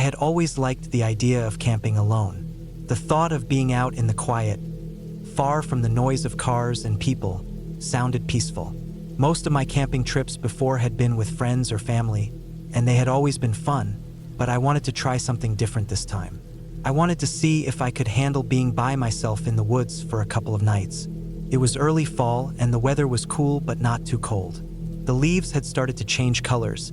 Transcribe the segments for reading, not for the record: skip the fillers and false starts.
had always liked the idea of camping alone. The thought of being out in the quiet, far from the noise of cars and people, sounded peaceful. Most of my camping trips before had been with friends or family, and they had always been fun, but I wanted to try something different this time. I wanted to see if I could handle being by myself in the woods for a couple of nights. It was early fall and the weather was cool but not too cold. The leaves had started to change colors,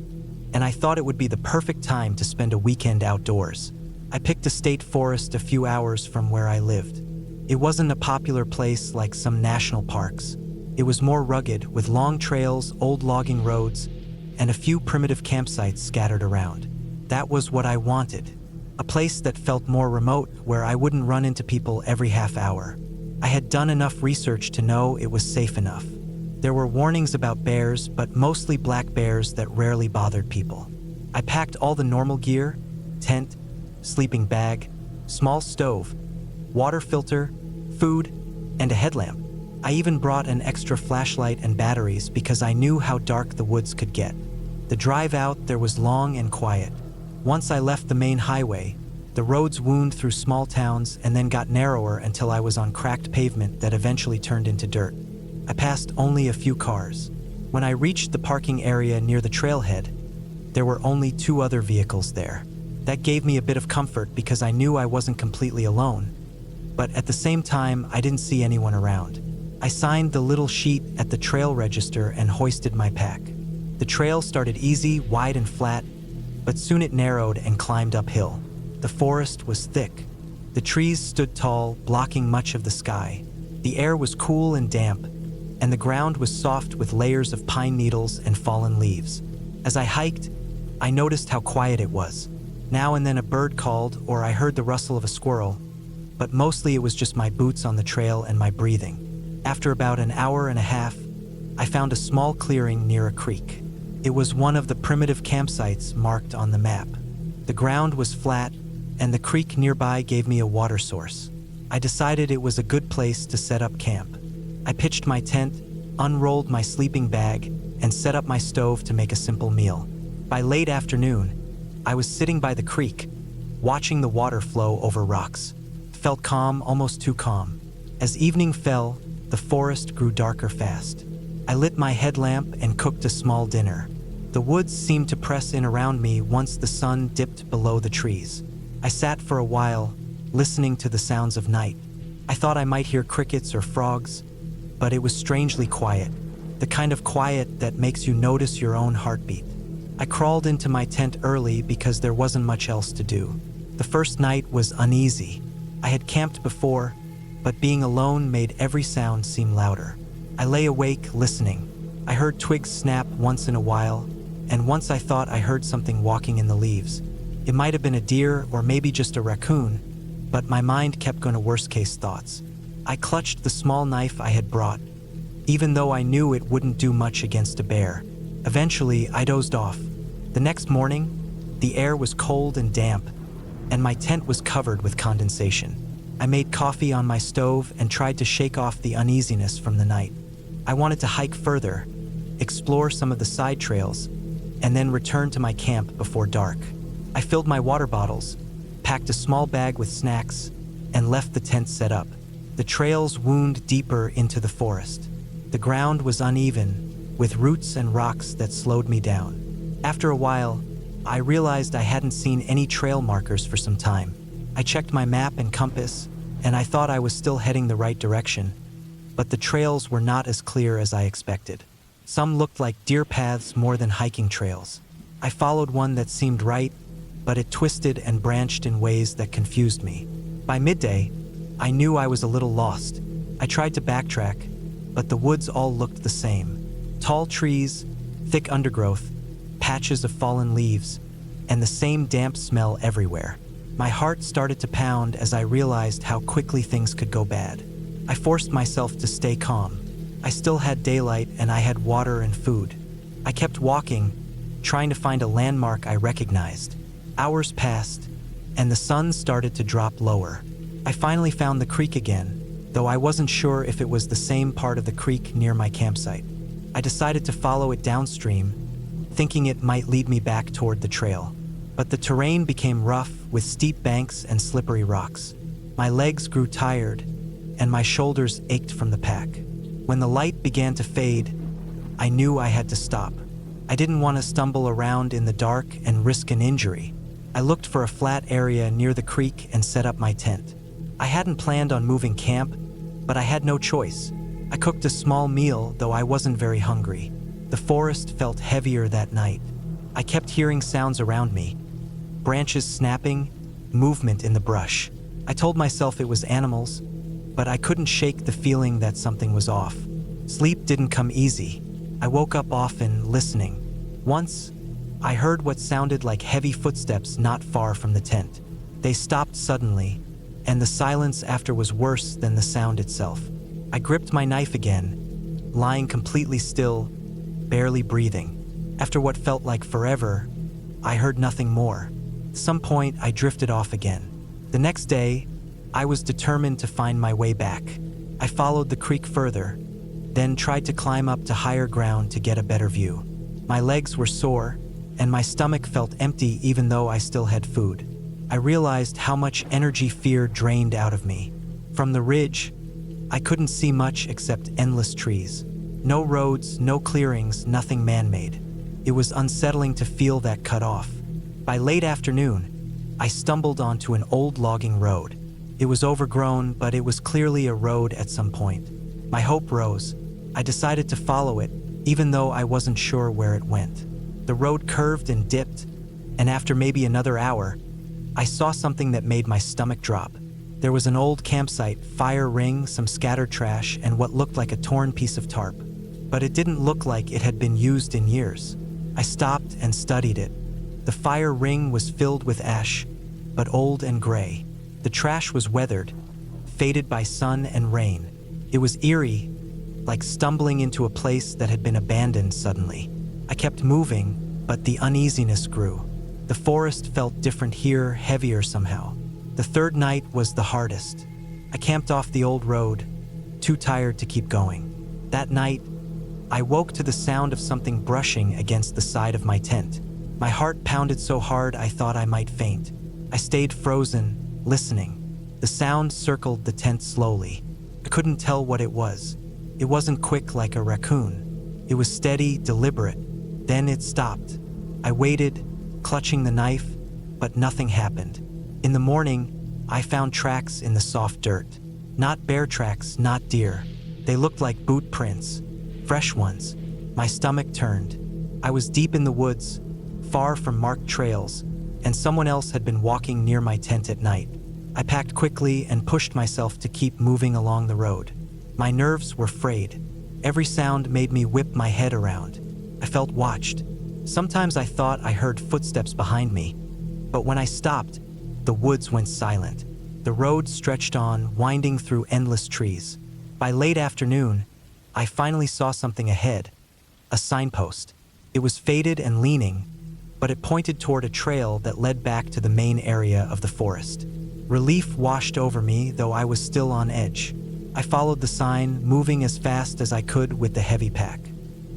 and I thought it would be the perfect time to spend a weekend outdoors. I picked a state forest a few hours from where I lived. It wasn't a popular place like some national parks. It was more rugged, with long trails, old logging roads, and a few primitive campsites scattered around. That was what I wanted. A place that felt more remote, where I wouldn't run into people every half hour. I had done enough research to know it was safe enough. There were warnings about bears, but mostly black bears that rarely bothered people. I packed all the normal gear: tent, sleeping bag, small stove, water filter, food, and a headlamp. I even brought an extra flashlight and batteries because I knew how dark the woods could get. The drive out there was long and quiet. Once I left the main highway, the roads wound through small towns and then got narrower until I was on cracked pavement that eventually turned into dirt. I passed only a few cars. When I reached the parking area near the trailhead, there were only 2 other vehicles there. That gave me a bit of comfort because I knew I wasn't completely alone. But at the same time, I didn't see anyone around. I signed the little sheet at the trail register and hoisted my pack. The trail started easy, wide and flat, but soon it narrowed and climbed uphill. The forest was thick. The trees stood tall, blocking much of the sky. The air was cool and damp, and the ground was soft with layers of pine needles and fallen leaves. As I hiked, I noticed how quiet it was. Now and then a bird called, or I heard the rustle of a squirrel, but mostly it was just my boots on the trail and my breathing. After about an hour and a half, I found a small clearing near a creek. It was one of the primitive campsites marked on the map. The ground was flat, and the creek nearby gave me a water source. I decided it was a good place to set up camp. I pitched my tent, unrolled my sleeping bag, and set up my stove to make a simple meal. By late afternoon, I was sitting by the creek, watching the water flow over rocks. It felt calm, almost too calm. As evening fell, the forest grew darker fast. I lit my headlamp and cooked a small dinner. The woods seemed to press in around me once the sun dipped below the trees. I sat for a while, listening to the sounds of night. I thought I might hear crickets or frogs, but it was strangely quiet, the kind of quiet that makes you notice your own heartbeat. I crawled into my tent early because there wasn't much else to do. The first night was uneasy. I had camped before, but being alone made every sound seem louder. I lay awake, listening. I heard twigs snap once in a while, and once I thought I heard something walking in the leaves. It might have been a deer or maybe just a raccoon, but my mind kept going to worst-case thoughts. I clutched the small knife I had brought, even though I knew it wouldn't do much against a bear. Eventually, I dozed off. The next morning, the air was cold and damp, and my tent was covered with condensation. I made coffee on my stove and tried to shake off the uneasiness from the night. I wanted to hike further, explore some of the side trails, and then return to my camp before dark. I filled my water bottles, packed a small bag with snacks, and left the tent set up. The trails wound deeper into the forest. The ground was uneven, with roots and rocks that slowed me down. After a while, I realized I hadn't seen any trail markers for some time. I checked my map and compass, and I thought I was still heading the right direction, but the trails were not as clear as I expected. Some looked like deer paths more than hiking trails. I followed one that seemed right, but it twisted and branched in ways that confused me. By midday, I knew I was a little lost. I tried to backtrack, but the woods all looked the same. Tall trees, thick undergrowth, patches of fallen leaves, and the same damp smell everywhere. My heart started to pound as I realized how quickly things could go bad. I forced myself to stay calm. I still had daylight and I had water and food. I kept walking, trying to find a landmark I recognized. Hours passed, and the sun started to drop lower. I finally found the creek again, though I wasn't sure if it was the same part of the creek near my campsite. I decided to follow it downstream, thinking it might lead me back toward the trail. but the terrain became rough with steep banks and slippery rocks. My legs grew tired, and my shoulders ached from the pack. When the light began to fade, I knew I had to stop. I didn't want to stumble around in the dark and risk an injury. I looked for a flat area near the creek and set up my tent. I hadn't planned on moving camp, but I had no choice. I cooked a small meal, though I wasn't very hungry. The forest felt heavier that night. I kept hearing sounds around me. Branches snapping, movement in the brush. I told myself it was animals, but I couldn't shake the feeling that something was off. Sleep didn't come easy. I woke up often, listening. Once, I heard what sounded like heavy footsteps not far from the tent. They stopped suddenly, and the silence after was worse than the sound itself. I gripped my knife again, lying completely still, barely breathing. After what felt like forever, I heard nothing more. At some point, I drifted off again. The next day, I was determined to find my way back. I followed the creek further, then tried to climb up to higher ground to get a better view. My legs were sore, and my stomach felt empty even though I still had food. I realized how much energy fear drained out of me. From the ridge, I couldn't see much except endless trees. No roads, no clearings, nothing man-made. It was unsettling to feel that cut off. By late afternoon, I stumbled onto an old logging road. It was overgrown, but it was clearly a road at some point. My hope rose. I decided to follow it, even though I wasn't sure where it went. The road curved and dipped, and after maybe another hour, I saw something that made my stomach drop. There was an old campsite, fire ring, some scattered trash, and what looked like a torn piece of tarp. But it didn't look like it had been used in years. I stopped and studied it. The fire ring was filled with ash, but old and gray. The trash was weathered, faded by sun and rain. It was eerie, like stumbling into a place that had been abandoned suddenly. I kept moving, but the uneasiness grew. The forest felt different here, heavier somehow. The third night was the hardest. I camped off the old road, too tired to keep going. That night, I woke to the sound of something brushing against the side of my tent. My heart pounded so hard I thought I might faint. I stayed frozen, listening. The sound circled the tent slowly. I couldn't tell what it was. It wasn't quick like a raccoon. It was steady, deliberate. Then it stopped. I waited, clutching the knife, but nothing happened. In the morning, I found tracks in the soft dirt. Not bear tracks, not deer. They looked like boot prints, fresh ones. My stomach turned. I was deep in the woods, far from marked trails, and someone else had been walking near my tent at night. I packed quickly and pushed myself to keep moving along the road. My nerves were frayed. Every sound made me whip my head around. I felt watched. Sometimes I thought I heard footsteps behind me, but when I stopped, the woods went silent. The road stretched on, winding through endless trees. By late afternoon, I finally saw something ahead, a signpost. It was faded and leaning, but it pointed toward a trail that led back to the main area of the forest. Relief washed over me, though I was still on edge. I followed the sign, moving as fast as I could with the heavy pack.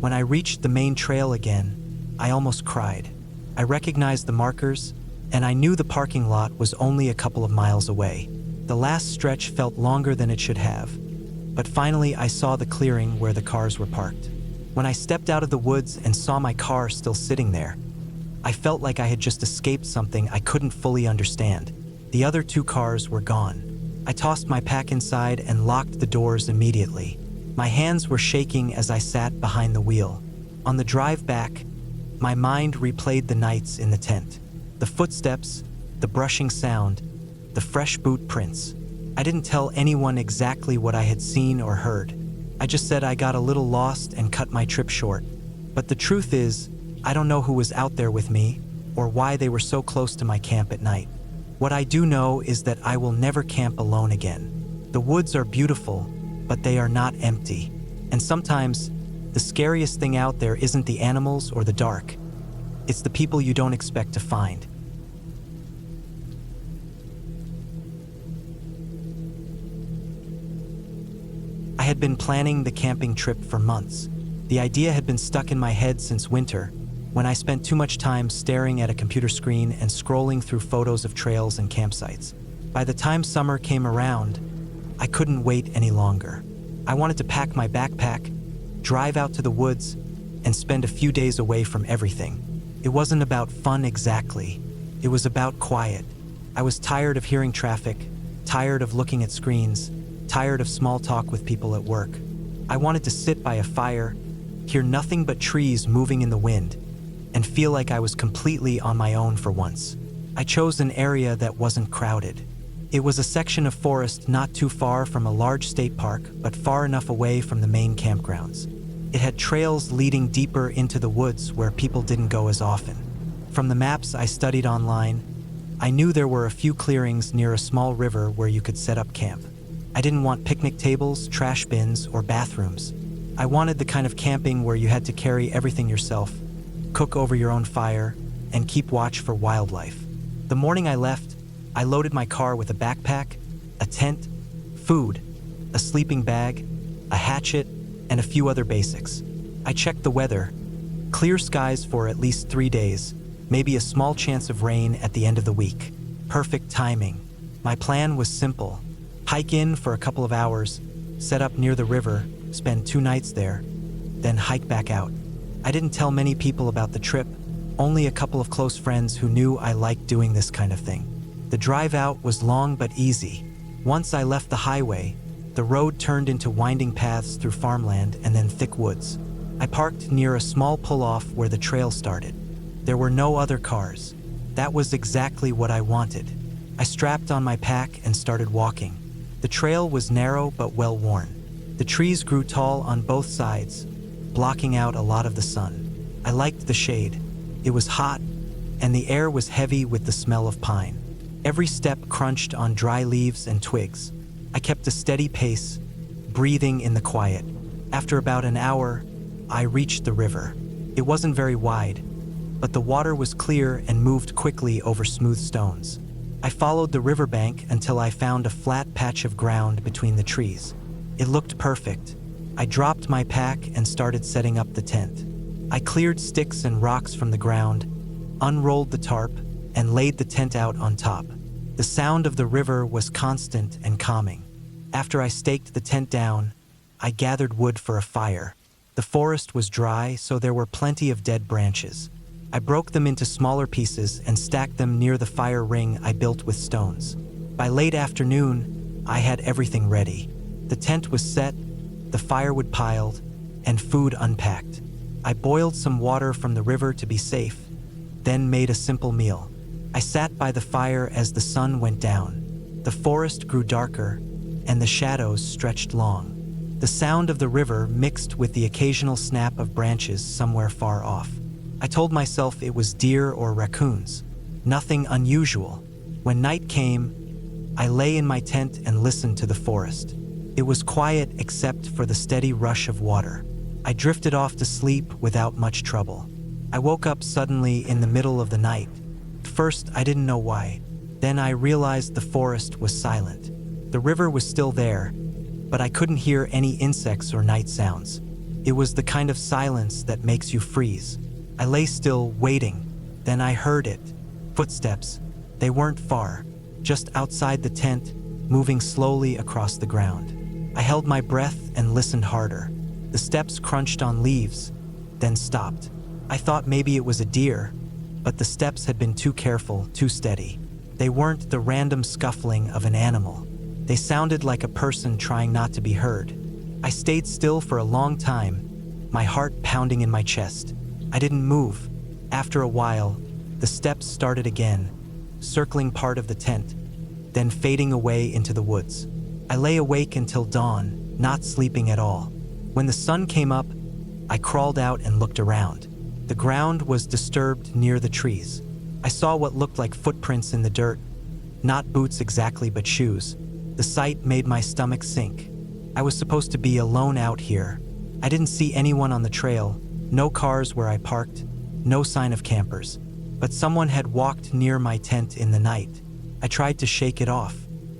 When I reached the main trail again, I almost cried. I recognized the markers, and I knew the parking lot was only a couple of miles away. The last stretch felt longer than it should have, but finally I saw the clearing where the cars were parked. When I stepped out of the woods and saw my car still sitting there, I felt like I had just escaped something I couldn't fully understand. The other two cars were gone. I tossed my pack inside and locked the doors immediately. My hands were shaking as I sat behind the wheel. On the drive back, my mind replayed the nights in the tent. The footsteps, the brushing sound, the fresh boot prints. I didn't tell anyone exactly what I had seen or heard. I just said I got a little lost and cut my trip short. But the truth is, I don't know who was out there with me or why they were so close to my camp at night. What I do know is that I will never camp alone again. The woods are beautiful, but they are not empty. And sometimes, the scariest thing out there isn't the animals or the dark. It's the people you don't expect to find. I had been planning the camping trip for months. The idea had been stuck in my head since winter, when I spent too much time staring at a computer screen and scrolling through photos of trails and campsites. By the time summer came around, I couldn't wait any longer. I wanted to pack my backpack, drive out to the woods, and spend a few days away from everything. It wasn't about fun exactly. It was about quiet. I was tired of hearing traffic, tired of looking at screens, tired of small talk with people at work. I wanted to sit by a fire, hear nothing but trees moving in the wind, and feel like I was completely on my own for once. I chose an area that wasn't crowded. It was a section of forest not too far from a large state park, but far enough away from the main campgrounds. It had trails leading deeper into the woods where people didn't go as often. From the maps I studied online, I knew there were a few clearings near a small river where you could set up camp. I didn't want picnic tables, trash bins, or bathrooms. I wanted the kind of camping where you had to carry everything yourself, cook over your own fire, and keep watch for wildlife. The morning I left, I loaded my car with a backpack, a tent, food, a sleeping bag, a hatchet, and a few other basics. I checked the weather. Clear skies for at least 3 days, maybe a small chance of rain at the end of the week. Perfect timing. My plan was simple. Hike in for a couple of hours, set up near the river, spend 2 nights there, then hike back out. I didn't tell many people about the trip, only a couple of close friends who knew I liked doing this kind of thing. The drive out was long but easy. Once I left the highway, the road turned into winding paths through farmland and then thick woods. I parked near a small pull-off where the trail started. There were no other cars. That was exactly what I wanted. I strapped on my pack and started walking. The trail was narrow but well-worn. The trees grew tall on both sides, blocking out a lot of the sun. I liked the shade. It was hot, and the air was heavy with the smell of pine. Every step crunched on dry leaves and twigs. I kept a steady pace, breathing in the quiet. After about an hour, I reached the river. It wasn't very wide, but the water was clear and moved quickly over smooth stones. I followed the riverbank until I found a flat patch of ground between the trees. It looked perfect. I dropped my pack and started setting up the tent. I cleared sticks and rocks from the ground, unrolled the tarp, and laid the tent out on top. The sound of the river was constant and calming. After I staked the tent down, I gathered wood for a fire. The forest was dry, so there were plenty of dead branches. I broke them into smaller pieces and stacked them near the fire ring I built with stones. By late afternoon, I had everything ready. The tent was set, the firewood piled, and food unpacked. I boiled some water from the river to be safe, then made a simple meal. I sat by the fire as the sun went down. The forest grew darker, and the shadows stretched long. The sound of the river mixed with the occasional snap of branches somewhere far off. I told myself it was deer or raccoons. Nothing unusual. When night came, I lay in my tent and listened to the forest. It was quiet except for the steady rush of water. I drifted off to sleep without much trouble. I woke up suddenly in the middle of the night. At first, I didn't know why. Then I realized the forest was silent. The river was still there, but I couldn't hear any insects or night sounds. It was the kind of silence that makes you freeze. I lay still, waiting. Then I heard it. Footsteps. They weren't far, just outside the tent, moving slowly across the ground. I held my breath and listened harder. The steps crunched on leaves, then stopped. I thought maybe it was a deer, but the steps had been too careful, too steady. They weren't the random scuffling of an animal. They sounded like a person trying not to be heard. I stayed still for a long time, my heart pounding in my chest. I didn't move. After a while, the steps started again, circling part of the tent, then fading away into the woods. I lay awake until dawn, not sleeping at all. When the sun came up, I crawled out and looked around. The ground was disturbed near the trees. I saw what looked like footprints in the dirt, not boots exactly, but shoes. The sight made my stomach sink. I was supposed to be alone out here. I didn't see anyone on the trail, no cars where I parked, no sign of campers. But someone had walked near my tent in the night. I tried to shake it off.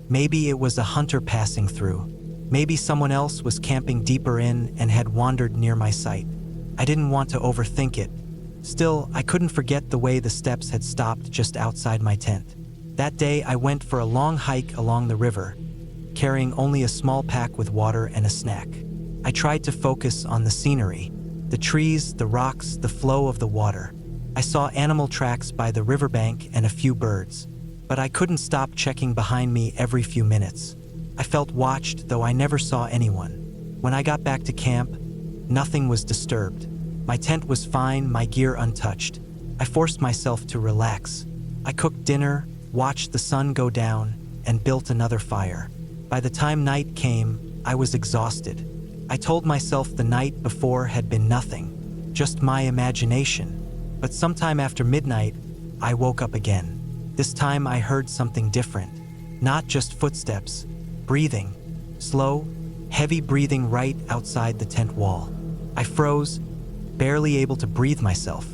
Maybe it was a hunter passing through. Maybe someone else was camping deeper in and had wandered near my site. I didn't want to overthink it, Still, I couldn't forget the way the steps had stopped just outside my tent. That day, I went for a long hike along the river, carrying only a small pack with water and a snack. I tried to focus on the scenery, the trees, the rocks, the flow of the water. I saw animal tracks by the riverbank and a few birds, but I couldn't stop checking behind me every few minutes. I felt watched, though I never saw anyone. When I got back to camp, nothing was disturbed. My tent was fine, my gear untouched. I forced myself to relax. I cooked dinner, watched the sun go down, and built another fire. By the time night came, I was exhausted. I told myself the night before had been nothing, just my imagination. But sometime after midnight, I woke up again. This time I heard something different. Not just footsteps, breathing. Slow, heavy breathing right outside the tent wall. I froze, barely able to breathe myself.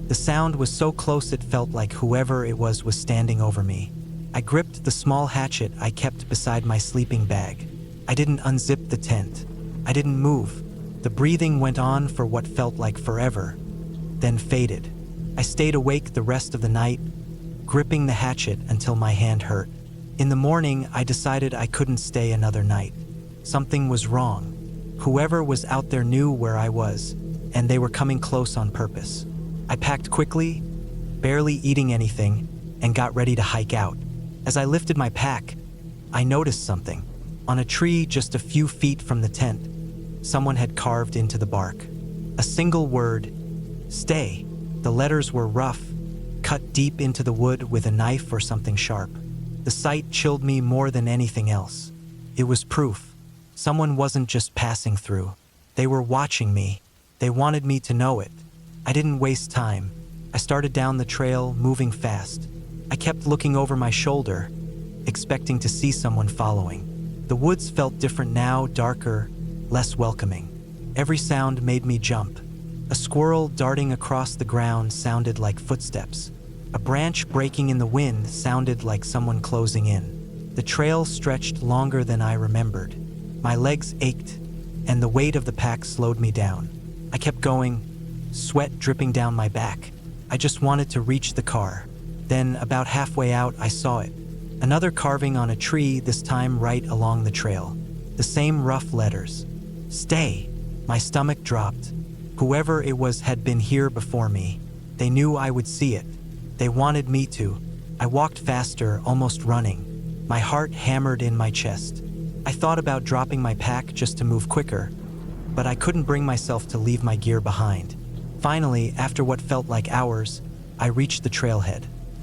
The sound was so close it felt like whoever it was standing over me. I gripped the small hatchet I kept beside my sleeping bag. I didn't unzip the tent. I didn't move. The breathing went on for what felt like forever, then faded. I stayed awake the rest of the night, gripping the hatchet until my hand hurt. In the morning, I decided I couldn't stay another night. Something was wrong. Whoever was out there knew where I was, and they were coming close on purpose. I packed quickly, barely eating anything, and got ready to hike out. As I lifted my pack, I noticed something. On a tree just a few feet from the tent, someone had carved into the bark a single word, "Stay." The letters were rough, cut deep into the wood with a knife or something sharp. The sight chilled me more than anything else. It was proof. Someone wasn't just passing through. They were watching me. They wanted me to know it. I didn't waste time. I started down the trail, moving fast. I kept looking over my shoulder, expecting to see someone following. The woods felt different now, darker, less welcoming. Every sound made me jump. A squirrel darting across the ground sounded like footsteps. A branch breaking in the wind sounded like someone closing in. The trail stretched longer than I remembered. My legs ached, and the weight of the pack slowed me down. I kept going, sweat dripping down my back. I just wanted to reach the car. Then, about halfway out, I saw it. Another carving on a tree, this time right along the trail. The same rough letters. "Stay." My stomach dropped. Whoever it was had been here before me. They knew I would see it. They wanted me to. I walked faster, almost running. My heart hammered in my chest. I thought about dropping my pack just to move quicker, but I couldn't bring myself to leave my gear behind. Finally, after what felt like hours, I reached the trailhead.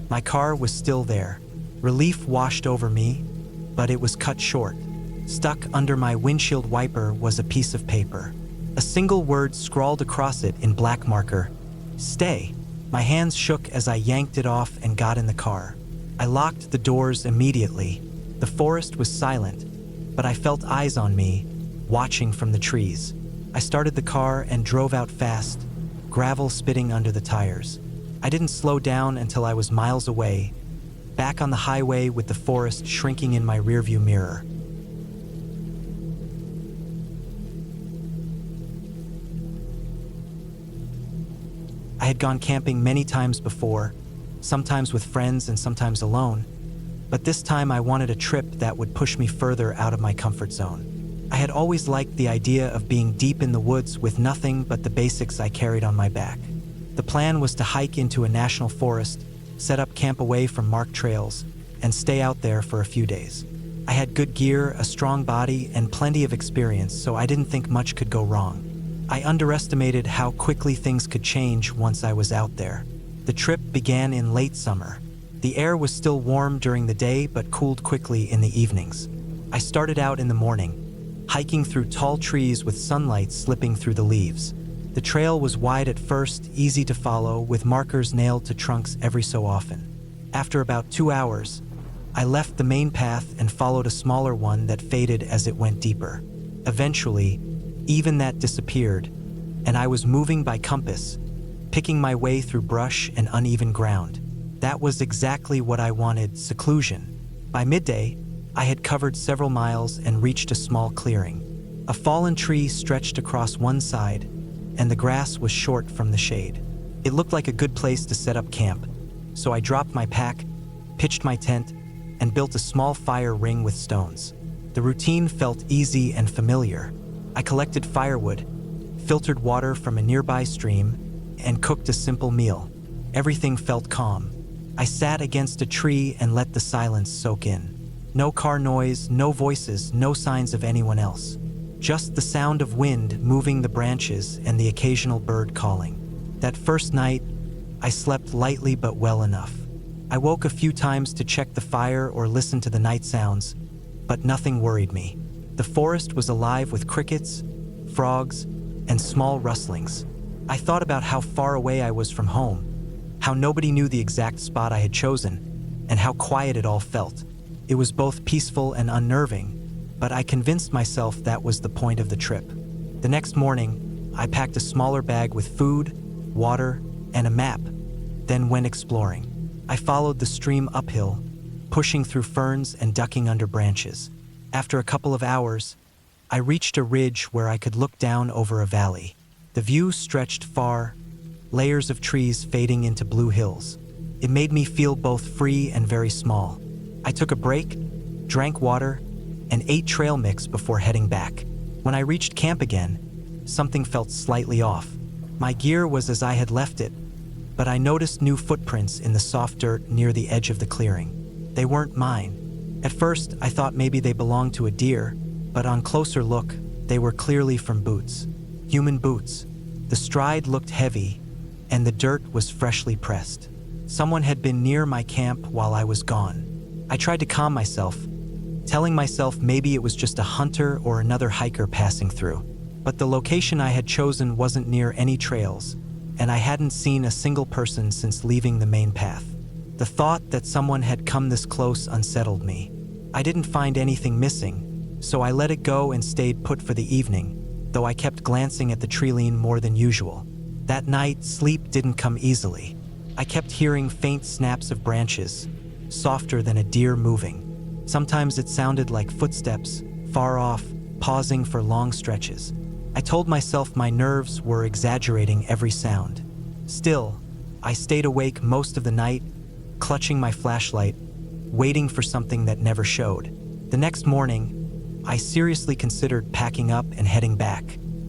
My car was still there. Relief washed over me, but it was cut short. Stuck under my windshield wiper was a piece of paper. A single word scrawled across it in black marker, "Stay." My hands shook as I yanked it off and got in the car. I locked the doors immediately. The forest was silent, but I felt eyes on me, watching from the trees. I started the car and drove out fast, gravel spitting under the tires. I didn't slow down until I was miles away, back on the highway with the forest shrinking in my rearview mirror. I had gone camping many times before, sometimes with friends and sometimes alone, but this time I wanted a trip that would push me further out of my comfort zone. I had always liked the idea of being deep in the woods with nothing but the basics I carried on my back. The plan was to hike into a national forest, set up camp away from marked trails, and stay out there for a few days. I had good gear, a strong body, and plenty of experience, so I didn't think much could go wrong. I underestimated how quickly things could change once I was out there. The trip began in late summer. The air was still warm during the day but cooled quickly in the evenings. I started out in the morning, hiking through tall trees with sunlight slipping through the leaves. The trail was wide at first, easy to follow, with markers nailed to trunks every so often. After about 2 hours, I left the main path and followed a smaller one that faded as it went deeper. Eventually, even that disappeared, and I was moving by compass, picking my way through brush and uneven ground. That was exactly what I wanted, seclusion. By midday, I had covered several miles and reached a small clearing. A fallen tree stretched across one side, and the grass was short from the shade. It looked like a good place to set up camp, so I dropped my pack, pitched my tent, and built a small fire ring with stones. The routine felt easy and familiar. I collected firewood, filtered water from a nearby stream, and cooked a simple meal. Everything felt calm. I sat against a tree and let the silence soak in. No car noise, no voices, no signs of anyone else. Just the sound of wind moving the branches and the occasional bird calling. That first night, I slept lightly but well enough. I woke a few times to check the fire or listen to the night sounds, but nothing worried me. The forest was alive with crickets, frogs, and small rustlings. I thought about how far away I was from home, how nobody knew the exact spot I had chosen, and how quiet it all felt. It was both peaceful and unnerving, but I convinced myself that was the point of the trip. The next morning, I packed a smaller bag with food, water, and a map, then went exploring. I followed the stream uphill, pushing through ferns and ducking under branches. After a couple of hours, I reached a ridge where I could look down over a valley. The view stretched far, layers of trees fading into blue hills. It made me feel both free and very small. I took a break, drank water, and ate trail mix before heading back. When I reached camp again, something felt slightly off. My gear was as I had left it, but I noticed new footprints in the soft dirt near the edge of the clearing. They weren't mine. At first, I thought maybe they belonged to a deer, but on closer look, they were clearly from boots. Human boots. The stride looked heavy, and the dirt was freshly pressed. Someone had been near my camp while I was gone. I tried to calm myself, telling myself maybe it was just a hunter or another hiker passing through. But the location I had chosen wasn't near any trails, and I hadn't seen a single person since leaving the main path. The thought that someone had come this close unsettled me. I didn't find anything missing, so I let it go and stayed put for the evening, though I kept glancing at the treeline more than usual. That night, sleep didn't come easily. I kept hearing faint snaps of branches, softer than a deer moving. Sometimes it sounded like footsteps, far off, pausing for long stretches. I told myself my nerves were exaggerating every sound. Still, I stayed awake most of the night, clutching my flashlight, waiting for something that never showed. The next morning, I seriously considered packing up and heading back,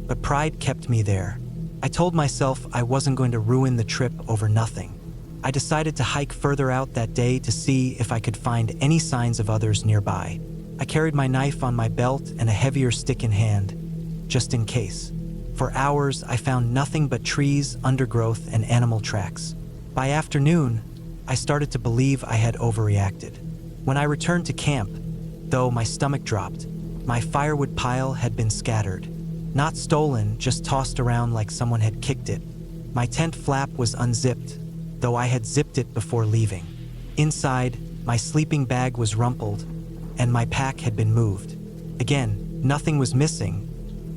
but pride kept me there. I told myself I wasn't going to ruin the trip over nothing. I decided to hike further out that day to see if I could find any signs of others nearby. I carried my knife on my belt and a heavier stick in hand, just in case. For hours, I found nothing but trees, undergrowth, and animal tracks. By afternoon, I started to believe I had overreacted. When I returned to camp, though my stomach dropped, my firewood pile had been scattered. Not stolen, just tossed around like someone had kicked it. My tent flap was unzipped, though I had zipped it before leaving. Inside, my sleeping bag was rumpled, and my pack had been moved. Again, nothing was missing,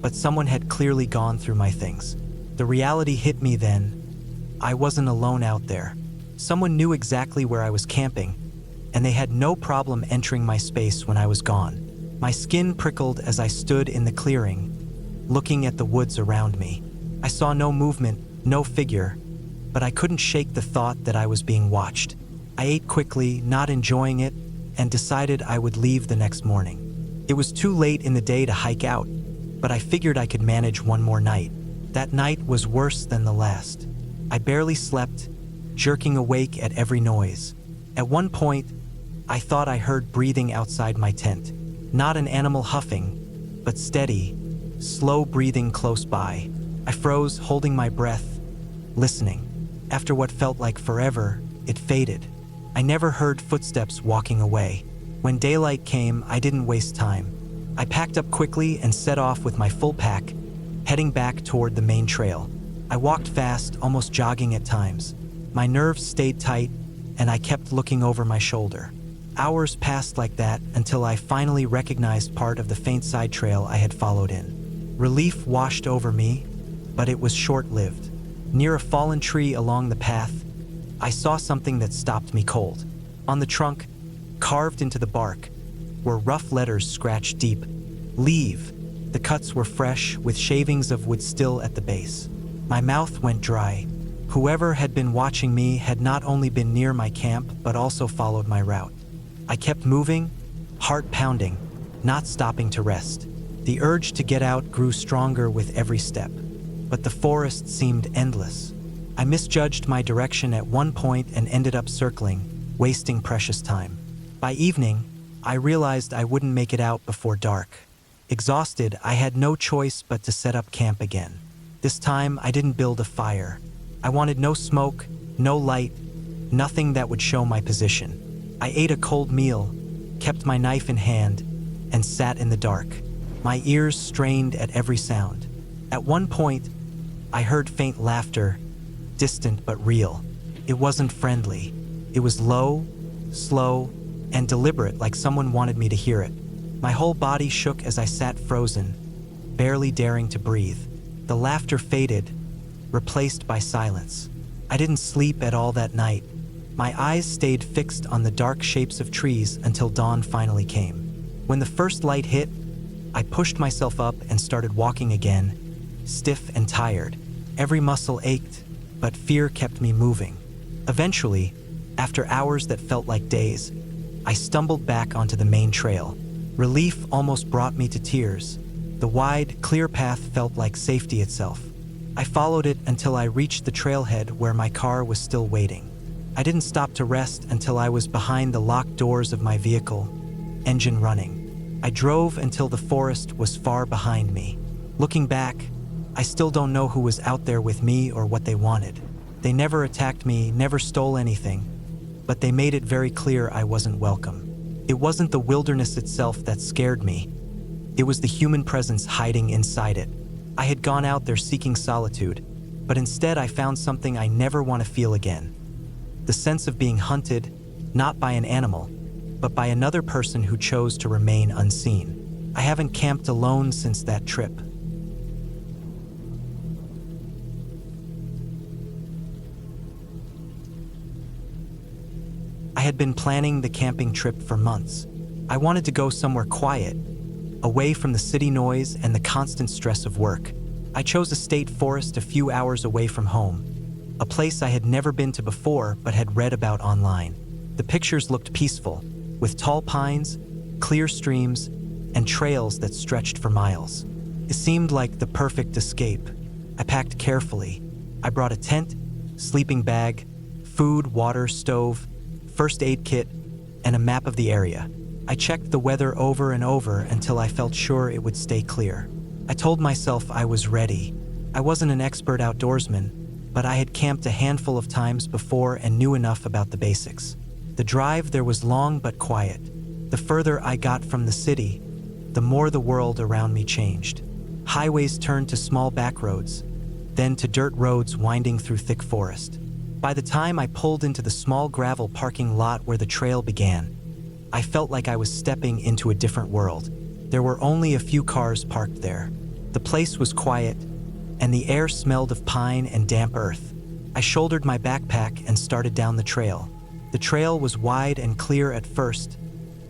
but someone had clearly gone through my things. The reality hit me then. I wasn't alone out there. Someone knew exactly where I was camping, and they had no problem entering my space when I was gone. My skin prickled as I stood in the clearing, looking at the woods around me. I saw no movement, no figure, but I couldn't shake the thought that I was being watched. I ate quickly, not enjoying it, and decided I would leave the next morning. It was too late in the day to hike out, but I figured I could manage one more night. That night was worse than the last. I barely slept, jerking awake at every noise. At one point, I thought I heard breathing outside my tent. Not an animal huffing, but steady, slow breathing close by. I froze, holding my breath, listening. After what felt like forever, it faded. I never heard footsteps walking away. When daylight came, I didn't waste time. I packed up quickly and set off with my full pack, heading back toward the main trail. I walked fast, almost jogging at times. My nerves stayed tight, and I kept looking over my shoulder. Hours passed like that until I finally recognized part of the faint side trail I had followed in. Relief washed over me, but it was short-lived. Near a fallen tree along the path, I saw something that stopped me cold. On the trunk, carved into the bark, were rough letters scratched deep. Leave. The cuts were fresh, with shavings of wood still at the base. My mouth went dry. Whoever had been watching me had not only been near my camp, but also followed my route. I kept moving, heart pounding, not stopping to rest. The urge to get out grew stronger with every step, but the forest seemed endless. I misjudged my direction at one point and ended up circling, wasting precious time. By evening, I realized I wouldn't make it out before dark. Exhausted, I had no choice but to set up camp again. This time, I didn't build a fire. I wanted no smoke, no light, nothing that would show my position. I ate a cold meal, kept my knife in hand, and sat in the dark, my ears strained at every sound. At one point, I heard faint laughter, distant but real. It wasn't friendly. It was low, slow, and deliberate, like someone wanted me to hear it. My whole body shook as I sat frozen, barely daring to breathe. The laughter faded, replaced by silence. I didn't sleep at all that night. My eyes stayed fixed on the dark shapes of trees until dawn finally came. When the first light hit, I pushed myself up and started walking again, stiff and tired. Every muscle ached, but fear kept me moving. Eventually, after hours that felt like days, I stumbled back onto the main trail. Relief almost brought me to tears. The wide, clear path felt like safety itself. I followed it until I reached the trailhead where my car was still waiting. I didn't stop to rest until I was behind the locked doors of my vehicle, engine running. I drove until the forest was far behind me. Looking back, I still don't know who was out there with me or what they wanted. They never attacked me, never stole anything, but they made it very clear I wasn't welcome. It wasn't the wilderness itself that scared me. It was the human presence hiding inside it. I had gone out there seeking solitude, but instead I found something I never want to feel again. The sense of being hunted, not by an animal, but by another person who chose to remain unseen. I haven't camped alone since that trip. I had been planning the camping trip for months. I wanted to go somewhere quiet, away from the city noise and the constant stress of work. I chose a state forest a few hours away from home, a place I had never been to before but had read about online. The pictures looked peaceful, with tall pines, clear streams, and trails that stretched for miles. It seemed like the perfect escape. I packed carefully. I brought a tent, sleeping bag, food, water, stove, first aid kit, and a map of the area. I checked the weather over and over until I felt sure it would stay clear. I told myself I was ready. I wasn't an expert outdoorsman, but I had camped a handful of times before and knew enough about the basics. The drive there was long but quiet. The further I got from the city, the more the world around me changed. Highways turned to small back roads, then to dirt roads winding through thick forest. By the time I pulled into the small gravel parking lot where the trail began, I felt like I was stepping into a different world. There were only a few cars parked there. The place was quiet, and the air smelled of pine and damp earth. I shouldered my backpack and started down the trail. The trail was wide and clear at first,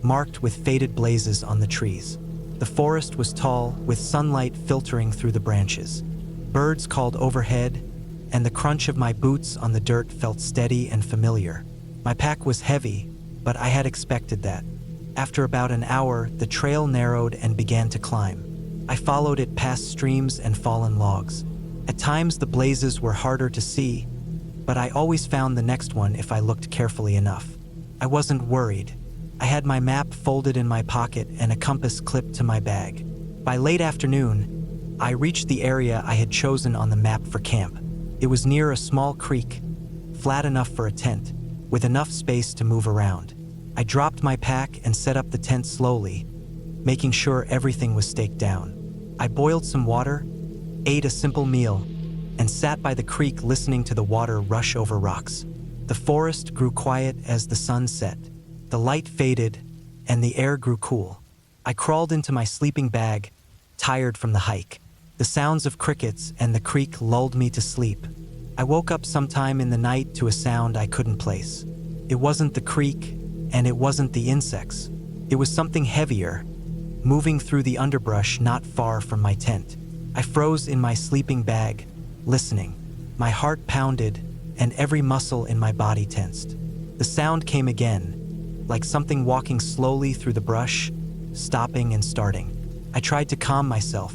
marked with faded blazes on the trees. The forest was tall, with sunlight filtering through the branches. Birds called overhead, and the crunch of my boots on the dirt felt steady and familiar. My pack was heavy, but I had expected that. After about an hour, the trail narrowed and began to climb. I followed it past streams and fallen logs. At times, the blazes were harder to see, but I always found the next one if I looked carefully enough. I wasn't worried. I had my map folded in my pocket and a compass clipped to my bag. By late afternoon, I reached the area I had chosen on the map for camp. It was near a small creek, flat enough for a tent, with enough space to move around. I dropped my pack and set up the tent slowly, making sure everything was staked down. I boiled some water, ate a simple meal, and sat by the creek listening to the water rush over rocks. The forest grew quiet as the sun set. The light faded, and the air grew cool. I crawled into my sleeping bag, tired from the hike. The sounds of crickets and the creek lulled me to sleep. I woke up sometime in the night to a sound I couldn't place. It wasn't the creek, and it wasn't the insects. It was something heavier, moving through the underbrush not far from my tent. I froze in my sleeping bag, listening. My heart pounded, and every muscle in my body tensed. The sound came again, like something walking slowly through the brush, stopping and starting. I tried to calm myself.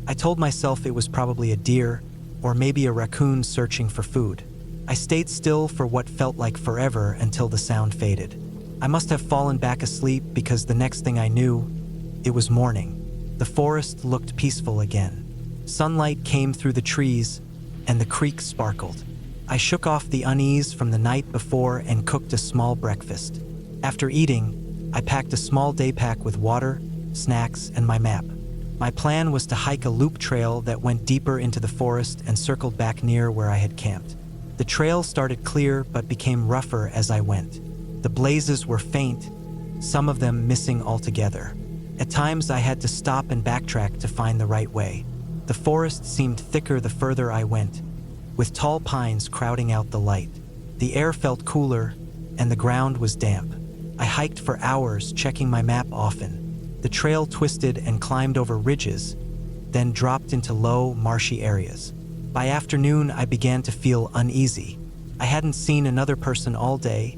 I told myself it was probably a deer, or maybe a raccoon searching for food. I stayed still for what felt like forever until the sound faded. I must have fallen back asleep because the next thing I knew, it was morning. The forest looked peaceful again. Sunlight came through the trees, and the creek sparkled. I shook off the unease from the night before and cooked a small breakfast. After eating, I packed a small day pack with water, snacks, and my map. My plan was to hike a loop trail that went deeper into the forest and circled back near where I had camped. The trail started clear but became rougher as I went. The blazes were faint, some of them missing altogether. At times I had to stop and backtrack to find the right way. The forest seemed thicker the further I went, with tall pines crowding out the light. The air felt cooler, and the ground was damp. I hiked for hours, checking my map often. The trail twisted and climbed over ridges, then dropped into low, marshy areas. By afternoon, I began to feel uneasy. I hadn't seen another person all day,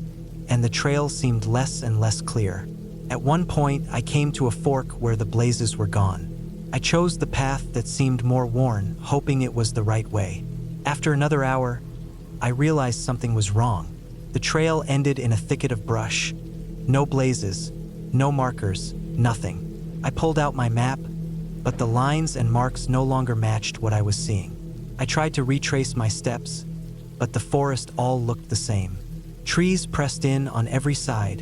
and the trail seemed less and less clear. At one point, I came to a fork where the blazes were gone. I chose the path that seemed more worn, hoping it was the right way. After another hour, I realized something was wrong. The trail ended in a thicket of brush. No blazes, no markers, nothing. I pulled out my map, but the lines and marks no longer matched what I was seeing. I tried to retrace my steps, but the forest all looked the same. Trees pressed in on every side,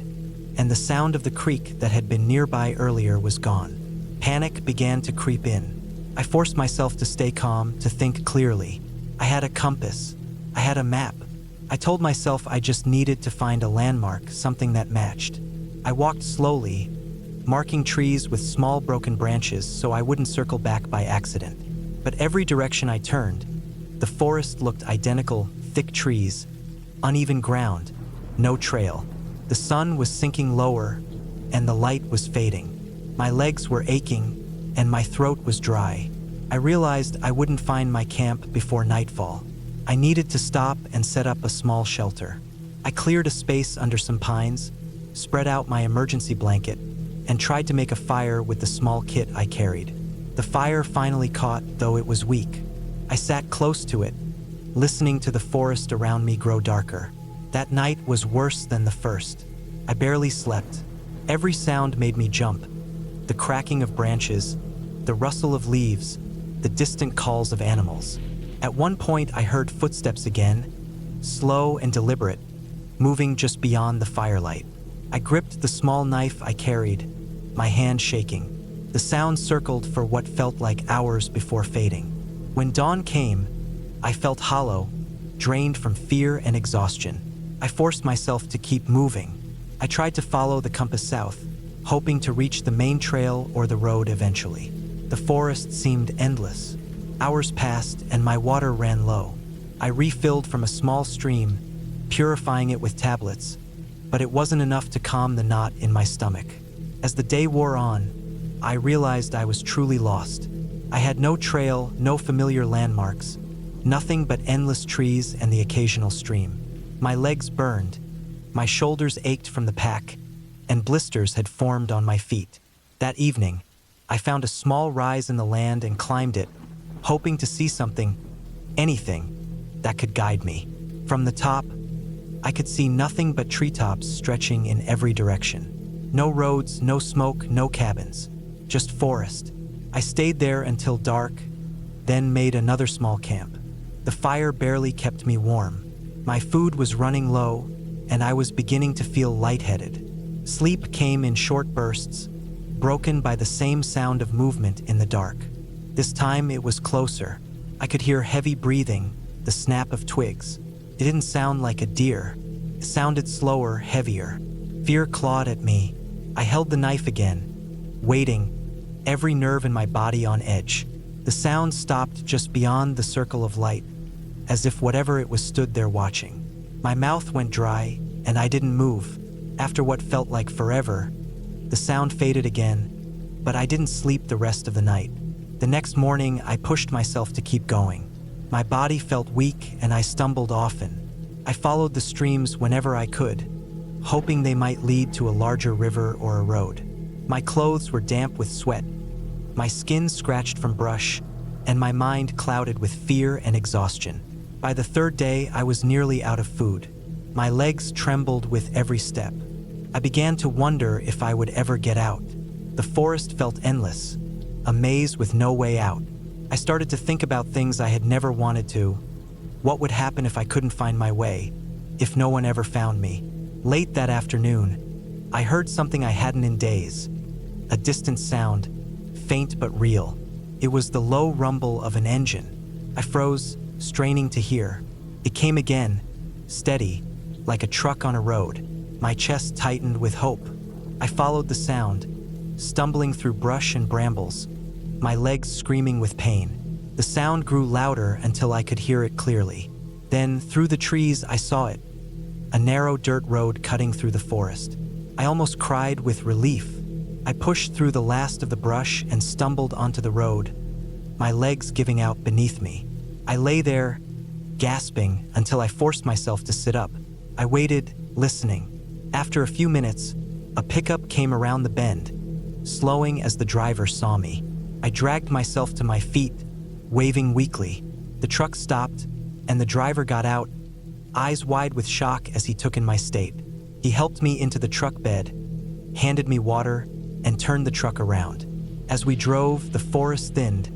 and the sound of the creek that had been nearby earlier was gone. Panic began to creep in. I forced myself to stay calm, to think clearly. I had a compass. I had a map. I told myself I just needed to find a landmark, something that matched. I walked slowly, marking trees with small broken branches so I wouldn't circle back by accident. But every direction I turned, the forest looked identical: thick trees, uneven ground, no trail. The sun was sinking lower, and the light was fading. My legs were aching, and my throat was dry. I realized I wouldn't find my camp before nightfall. I needed to stop and set up a small shelter. I cleared a space under some pines, spread out my emergency blanket, and tried to make a fire with the small kit I carried. The fire finally caught, though it was weak. I sat close to it, listening to the forest around me grow darker. That night was worse than the first. I barely slept. Every sound made me jump. The cracking of branches, the rustle of leaves, the distant calls of animals. At one point, I heard footsteps again, slow and deliberate, moving just beyond the firelight. I gripped the small knife I carried, my hand shaking. The sound circled for what felt like hours before fading. When dawn came, I felt hollow, drained from fear and exhaustion. I forced myself to keep moving. I tried to follow the compass south, hoping to reach the main trail or the road eventually. The forest seemed endless. Hours passed and my water ran low. I refilled from a small stream, purifying it with tablets, but it wasn't enough to calm the knot in my stomach. As the day wore on, I realized I was truly lost. I had no trail, no familiar landmarks, nothing but endless trees and the occasional stream. My legs burned, my shoulders ached from the pack, and blisters had formed on my feet. That evening, I found a small rise in the land and climbed it, hoping to see something, anything, that could guide me. From the top, I could see nothing but treetops stretching in every direction. No roads, no smoke, no cabins, just forest. I stayed there until dark, then made another small camp. The fire barely kept me warm. My food was running low, and I was beginning to feel lightheaded. Sleep came in short bursts, broken by the same sound of movement in the dark. This time it was closer. I could hear heavy breathing, the snap of twigs. It didn't sound like a deer. It sounded slower, heavier. Fear clawed at me. I held the knife again, waiting, every nerve in my body on edge. The sound stopped just beyond the circle of light, as if whatever it was stood there watching. My mouth went dry, and I didn't move. After what felt like forever, the sound faded again, but I didn't sleep the rest of the night. The next morning, I pushed myself to keep going. My body felt weak, and I stumbled often. I followed the streams whenever I could, hoping they might lead to a larger river or a road. My clothes were damp with sweat, my skin scratched from brush, and my mind clouded with fear and exhaustion. By the third day, I was nearly out of food. My legs trembled with every step. I began to wonder if I would ever get out. The forest felt endless, a maze with no way out. I started to think about things I had never wanted to. What would happen if I couldn't find my way, if no one ever found me? Late that afternoon, I heard something I hadn't in days. A distant sound, faint but real. It was the low rumble of an engine. I froze, straining to hear. It came again, steady, like a truck on a road. My chest tightened with hope. I followed the sound, stumbling through brush and brambles, my legs screaming with pain. The sound grew louder until I could hear it clearly. Then, through the trees, I saw it. A narrow dirt road cutting through the forest. I almost cried with relief. I pushed through the last of the brush and stumbled onto the road, my legs giving out beneath me. I lay there, gasping, until I forced myself to sit up. I waited, listening. After a few minutes, a pickup came around the bend, slowing as the driver saw me. I dragged myself to my feet, waving weakly. The truck stopped, and the driver got out, eyes wide with shock as he took in my state. He helped me into the truck bed, handed me water, and turned the truck around. As we drove, the forest thinned,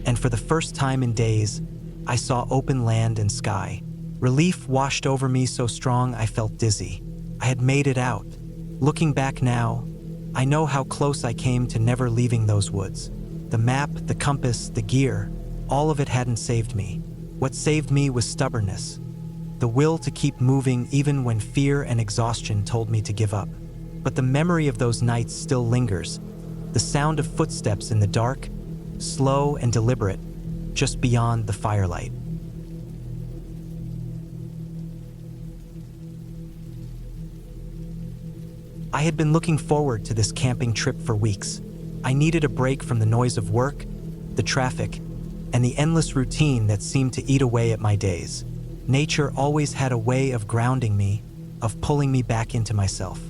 and for the first time in days, I saw open land and sky. Relief washed over me so strong I felt dizzy. I had made it out. Looking back now, I know how close I came to never leaving those woods. The map, the compass, the gear, all of it hadn't saved me. What saved me was stubbornness, the will to keep moving even when fear and exhaustion told me to give up. But the memory of those nights still lingers, the sound of footsteps in the dark, slow and deliberate, just beyond the firelight. I had been looking forward to this camping trip for weeks. I needed a break from the noise of work, the traffic, and the endless routine that seemed to eat away at my days. Nature always had a way of grounding me, of pulling me back into myself.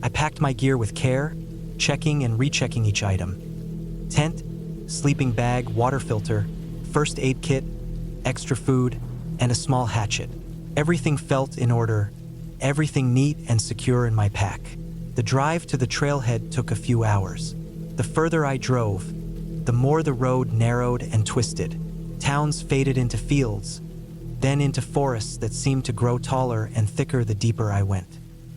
I packed my gear with care, checking and rechecking each item. Tent, sleeping bag, water filter, first aid kit, extra food, and a small hatchet. Everything felt in order, everything neat and secure in my pack. The drive to the trailhead took a few hours. The further I drove, the more the road narrowed and twisted. Towns faded into fields, then into forests that seemed to grow taller and thicker the deeper I went.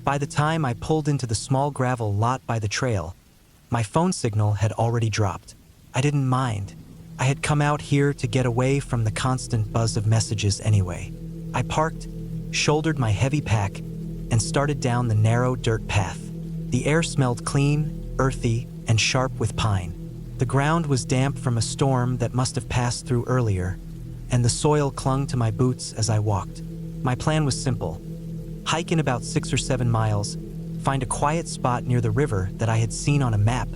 By the time I pulled into the small gravel lot by the trail, my phone signal had already dropped. I didn't mind. I had come out here to get away from the constant buzz of messages anyway. I parked, shouldered my heavy pack, and started down the narrow dirt path. The air smelled clean, earthy, and sharp with pine. The ground was damp from a storm that must have passed through earlier, and the soil clung to my boots as I walked. My plan was simple. Hike in about 6 or 7 miles, find a quiet spot near the river that I had seen on a map,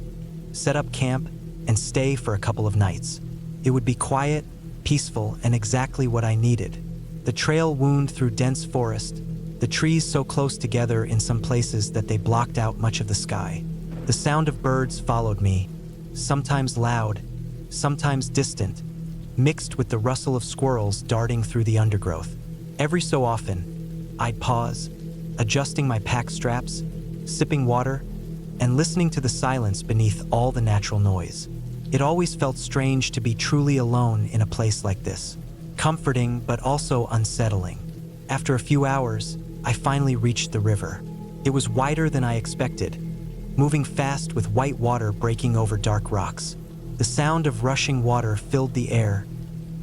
set up camp, and stay for a couple of nights. It would be quiet, peaceful, and exactly what I needed. The trail wound through dense forest, the trees so close together in some places that they blocked out much of the sky. The sound of birds followed me, sometimes loud, sometimes distant, mixed with the rustle of squirrels darting through the undergrowth. Every so often, I'd pause, adjusting my pack straps, sipping water, and listening to the silence beneath all the natural noise. It always felt strange to be truly alone in a place like this, comforting but also unsettling. After a few hours, I finally reached the river. It was wider than I expected, moving fast with white water breaking over dark rocks. The sound of rushing water filled the air,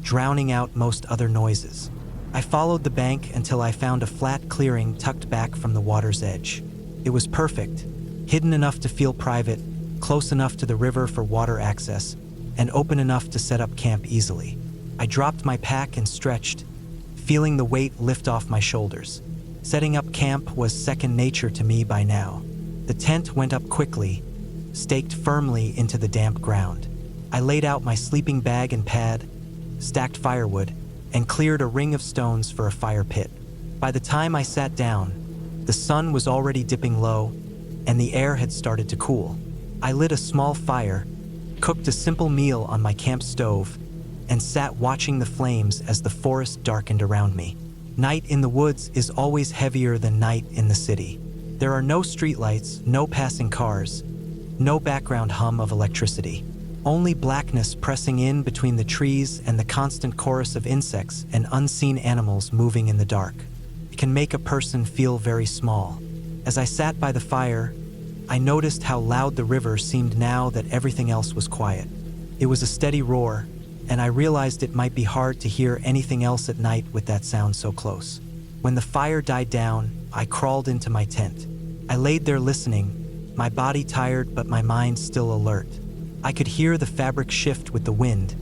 drowning out most other noises. I followed the bank until I found a flat clearing tucked back from the water's edge. It was perfect, hidden enough to feel private, close enough to the river for water access, and open enough to set up camp easily. I dropped my pack and stretched, feeling the weight lift off my shoulders. Setting up camp was second nature to me by now. The tent went up quickly, staked firmly into the damp ground. I laid out my sleeping bag and pad, stacked firewood, and cleared a ring of stones for a fire pit. By the time I sat down, the sun was already dipping low, and the air had started to cool. I lit a small fire, cooked a simple meal on my camp stove, and sat watching the flames as the forest darkened around me. Night in the woods is always heavier than night in the city. There are no streetlights, no passing cars, no background hum of electricity. Only blackness pressing in between the trees and the constant chorus of insects and unseen animals moving in the dark. It can make a person feel very small. As I sat by the fire, I noticed how loud the river seemed now that everything else was quiet. It was a steady roar, and I realized it might be hard to hear anything else at night with that sound so close. When the fire died down, I crawled into my tent. I laid there listening, my body tired but my mind still alert. I could hear the fabric shift with the wind,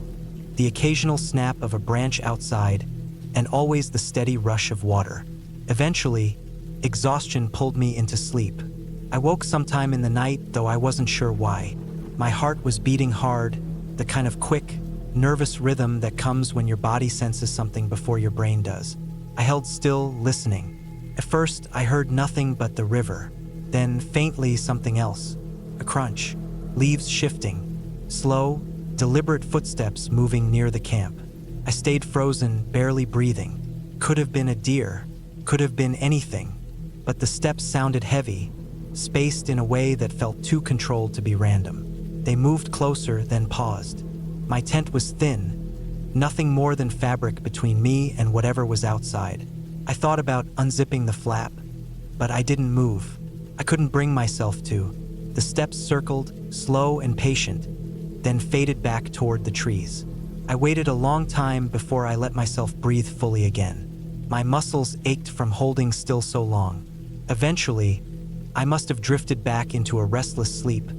the occasional snap of a branch outside, and always the steady rush of water. Eventually, exhaustion pulled me into sleep. I woke sometime in the night, though I wasn't sure why. My heart was beating hard, the kind of quick, nervous rhythm that comes when your body senses something before your brain does. I held still, listening. At first, I heard nothing but the river. Then, faintly, something else. A crunch, leaves shifting, slow, deliberate footsteps moving near the camp. I stayed frozen, barely breathing. Could have been a deer, could have been anything, but the steps sounded heavy, spaced in a way that felt too controlled to be random. They moved closer, then paused. My tent was thin, nothing more than fabric between me and whatever was outside. I thought about unzipping the flap, but I didn't move. I couldn't bring myself to. The steps circled, slow and patient, then faded back toward the trees. I waited a long time before I let myself breathe fully again. My muscles ached from holding still so long. Eventually, I must have drifted back into a restless sleep,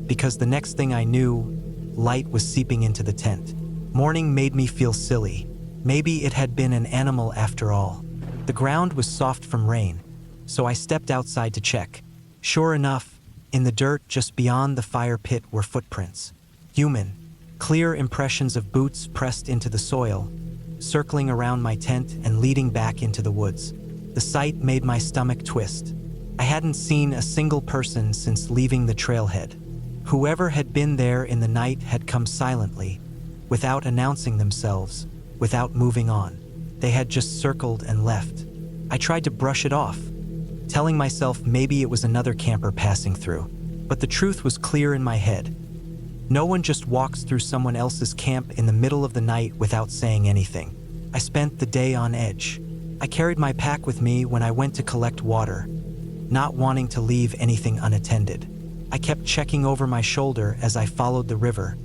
because the next thing I knew, light was seeping into the tent. Morning made me feel silly. Maybe it had been an animal after all. The ground was soft from rain, so I stepped outside to check. Sure enough, in the dirt just beyond the fire pit were footprints. Human, clear impressions of boots pressed into the soil, circling around my tent and leading back into the woods. The sight made my stomach twist. I hadn't seen a single person since leaving the trailhead. Whoever had been there in the night had come silently, without announcing themselves, without moving on. They had just circled and left. I tried to brush it off, telling myself maybe it was another camper passing through. But the truth was clear in my head. No one just walks through someone else's camp in the middle of the night without saying anything. I spent the day on edge. I carried my pack with me when I went to collect water, not wanting to leave anything unattended. I kept checking over my shoulder as I followed the river,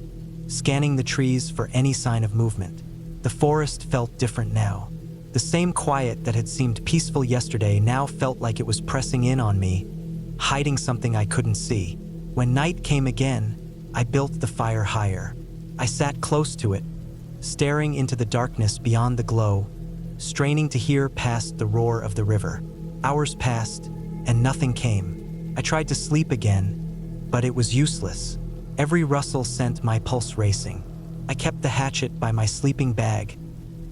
scanning the trees for any sign of movement. The forest felt different now. The same quiet that had seemed peaceful yesterday now felt like it was pressing in on me, hiding something I couldn't see. When night came again, I built the fire higher. I sat close to it, staring into the darkness beyond the glow, straining to hear past the roar of the river. Hours passed, and nothing came. I tried to sleep again, but it was useless. Every rustle sent my pulse racing. I kept the hatchet by my sleeping bag,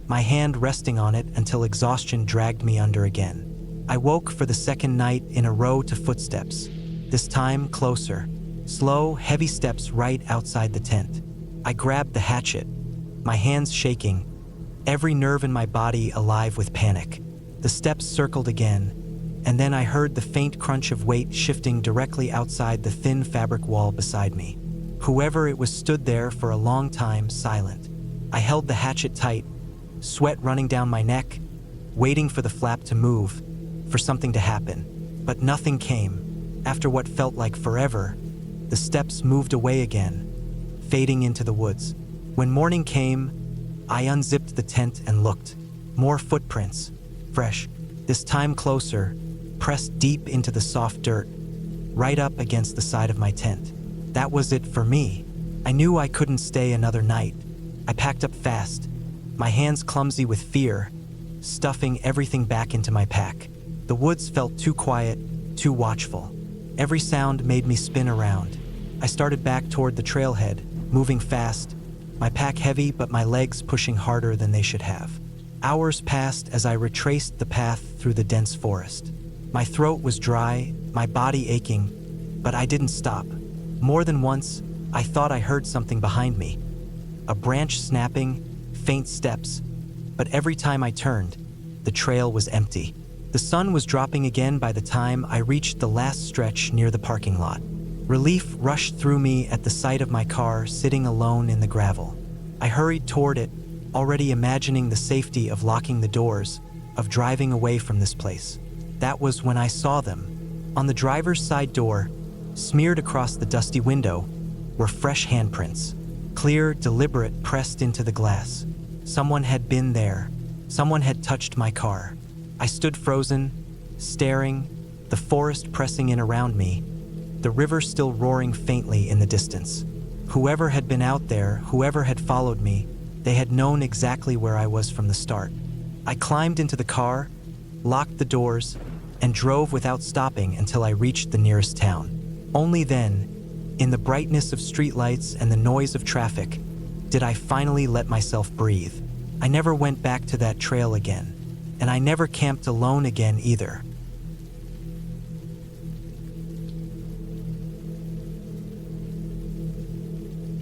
my hand resting on it until exhaustion dragged me under again. I woke for the second night in a row to footsteps, this time closer. Slow, heavy steps right outside the tent. I grabbed the hatchet, my hands shaking, every nerve in my body alive with panic. The steps circled again, and then I heard the faint crunch of weight shifting directly outside the thin fabric wall beside me. Whoever it was stood there for a long time, silent. I held the hatchet tight, sweat running down my neck, waiting for the flap to move, for something to happen. But nothing came. After what felt like forever, the steps moved away again, fading into the woods. When morning came, I unzipped the tent and looked. More footprints, fresh, this time closer, pressed deep into the soft dirt, right up against the side of my tent. That was it for me. I knew I couldn't stay another night. I packed up fast, my hands clumsy with fear, stuffing everything back into my pack. The woods felt too quiet, too watchful. Every sound made me spin around. I started back toward the trailhead, moving fast, my pack heavy but my legs pushing harder than they should have. Hours passed as I retraced the path through the dense forest. My throat was dry, my body aching, but I didn't stop. More than once, I thought I heard something behind me. A branch snapping, faint steps, but every time I turned, the trail was empty. The sun was dropping again by the time I reached the last stretch near the parking lot. Relief rushed through me at the sight of my car sitting alone in the gravel. I hurried toward it, already imagining the safety of locking the doors, of driving away from this place. That was when I saw them. On the driver's side door, smeared across the dusty window, were fresh handprints. Clear, deliberate, pressed into the glass. Someone had been there. Someone had touched my car. I stood frozen, staring, the forest pressing in around me, the river still roaring faintly in the distance. Whoever had been out there, whoever had followed me, they had known exactly where I was from the start. I climbed into the car, locked the doors, and drove without stopping until I reached the nearest town. Only then, in the brightness of streetlights and the noise of traffic, did I finally let myself breathe. I never went back to that trail again, and I never camped alone again either.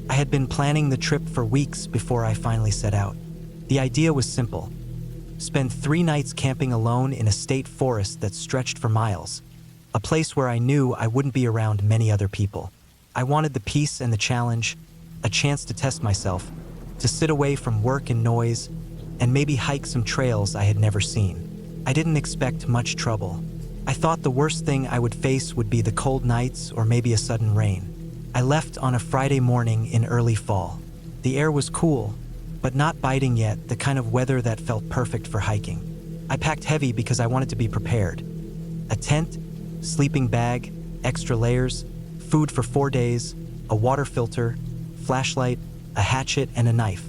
I had been planning the trip for weeks before I finally set out. The idea was simple. Spend 3 nights camping alone in a state forest that stretched for miles, a place where I knew I wouldn't be around many other people. I wanted the peace and the challenge, a chance to test myself, to sit away from work and noise, and maybe hike some trails I had never seen. I didn't expect much trouble. I thought the worst thing I would face would be the cold nights or maybe a sudden rain. I left on a Friday morning in early fall. The air was cool, but not biting yet, the kind of weather that felt perfect for hiking. I packed heavy because I wanted to be prepared. A tent, sleeping bag, extra layers, food for 4 days, a water filter, flashlight, a hatchet, and a knife.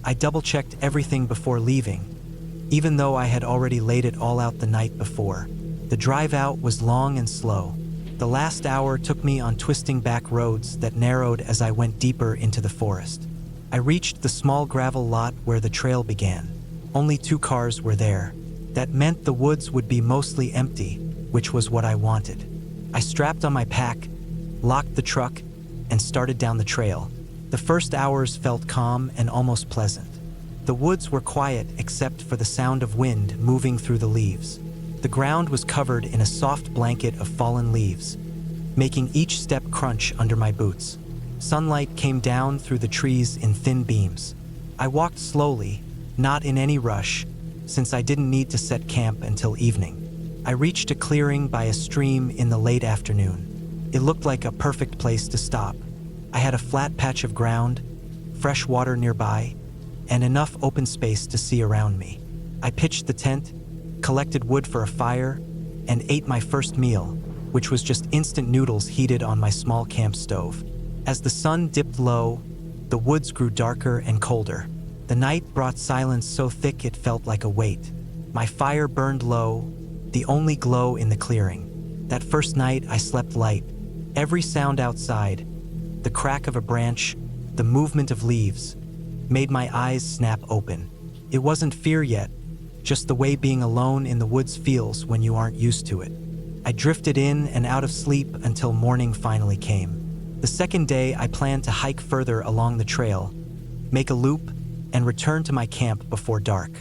I double-checked everything before leaving, even though I had already laid it all out the night before. The drive out was long and slow. The last hour took me on twisting back roads that narrowed as I went deeper into the forest. I reached the small gravel lot where the trail began. Only 2 cars were there. That meant the woods would be mostly empty, which was what I wanted. I strapped on my pack, locked the truck, and started down the trail. The first hours felt calm and almost pleasant. The woods were quiet except for the sound of wind moving through the leaves. The ground was covered in a soft blanket of fallen leaves, making each step crunch under my boots. Sunlight came down through the trees in thin beams. I walked slowly, not in any rush, since I didn't need to set camp until evening. I reached a clearing by a stream in the late afternoon. It looked like a perfect place to stop. I had a flat patch of ground, fresh water nearby, and enough open space to see around me. I pitched the tent, collected wood for a fire, and ate my first meal, which was just instant noodles heated on my small camp stove. As the sun dipped low, the woods grew darker and colder. The night brought silence so thick it felt like a weight. My fire burned low, the only glow in the clearing. That first night I slept light. Every sound outside, the crack of a branch, the movement of leaves, made my eyes snap open. It wasn't fear yet, just the way being alone in the woods feels when you aren't used to it. I drifted in and out of sleep until morning finally came. The second day, I planned to hike further along the trail, make a loop, and return to my camp before dark.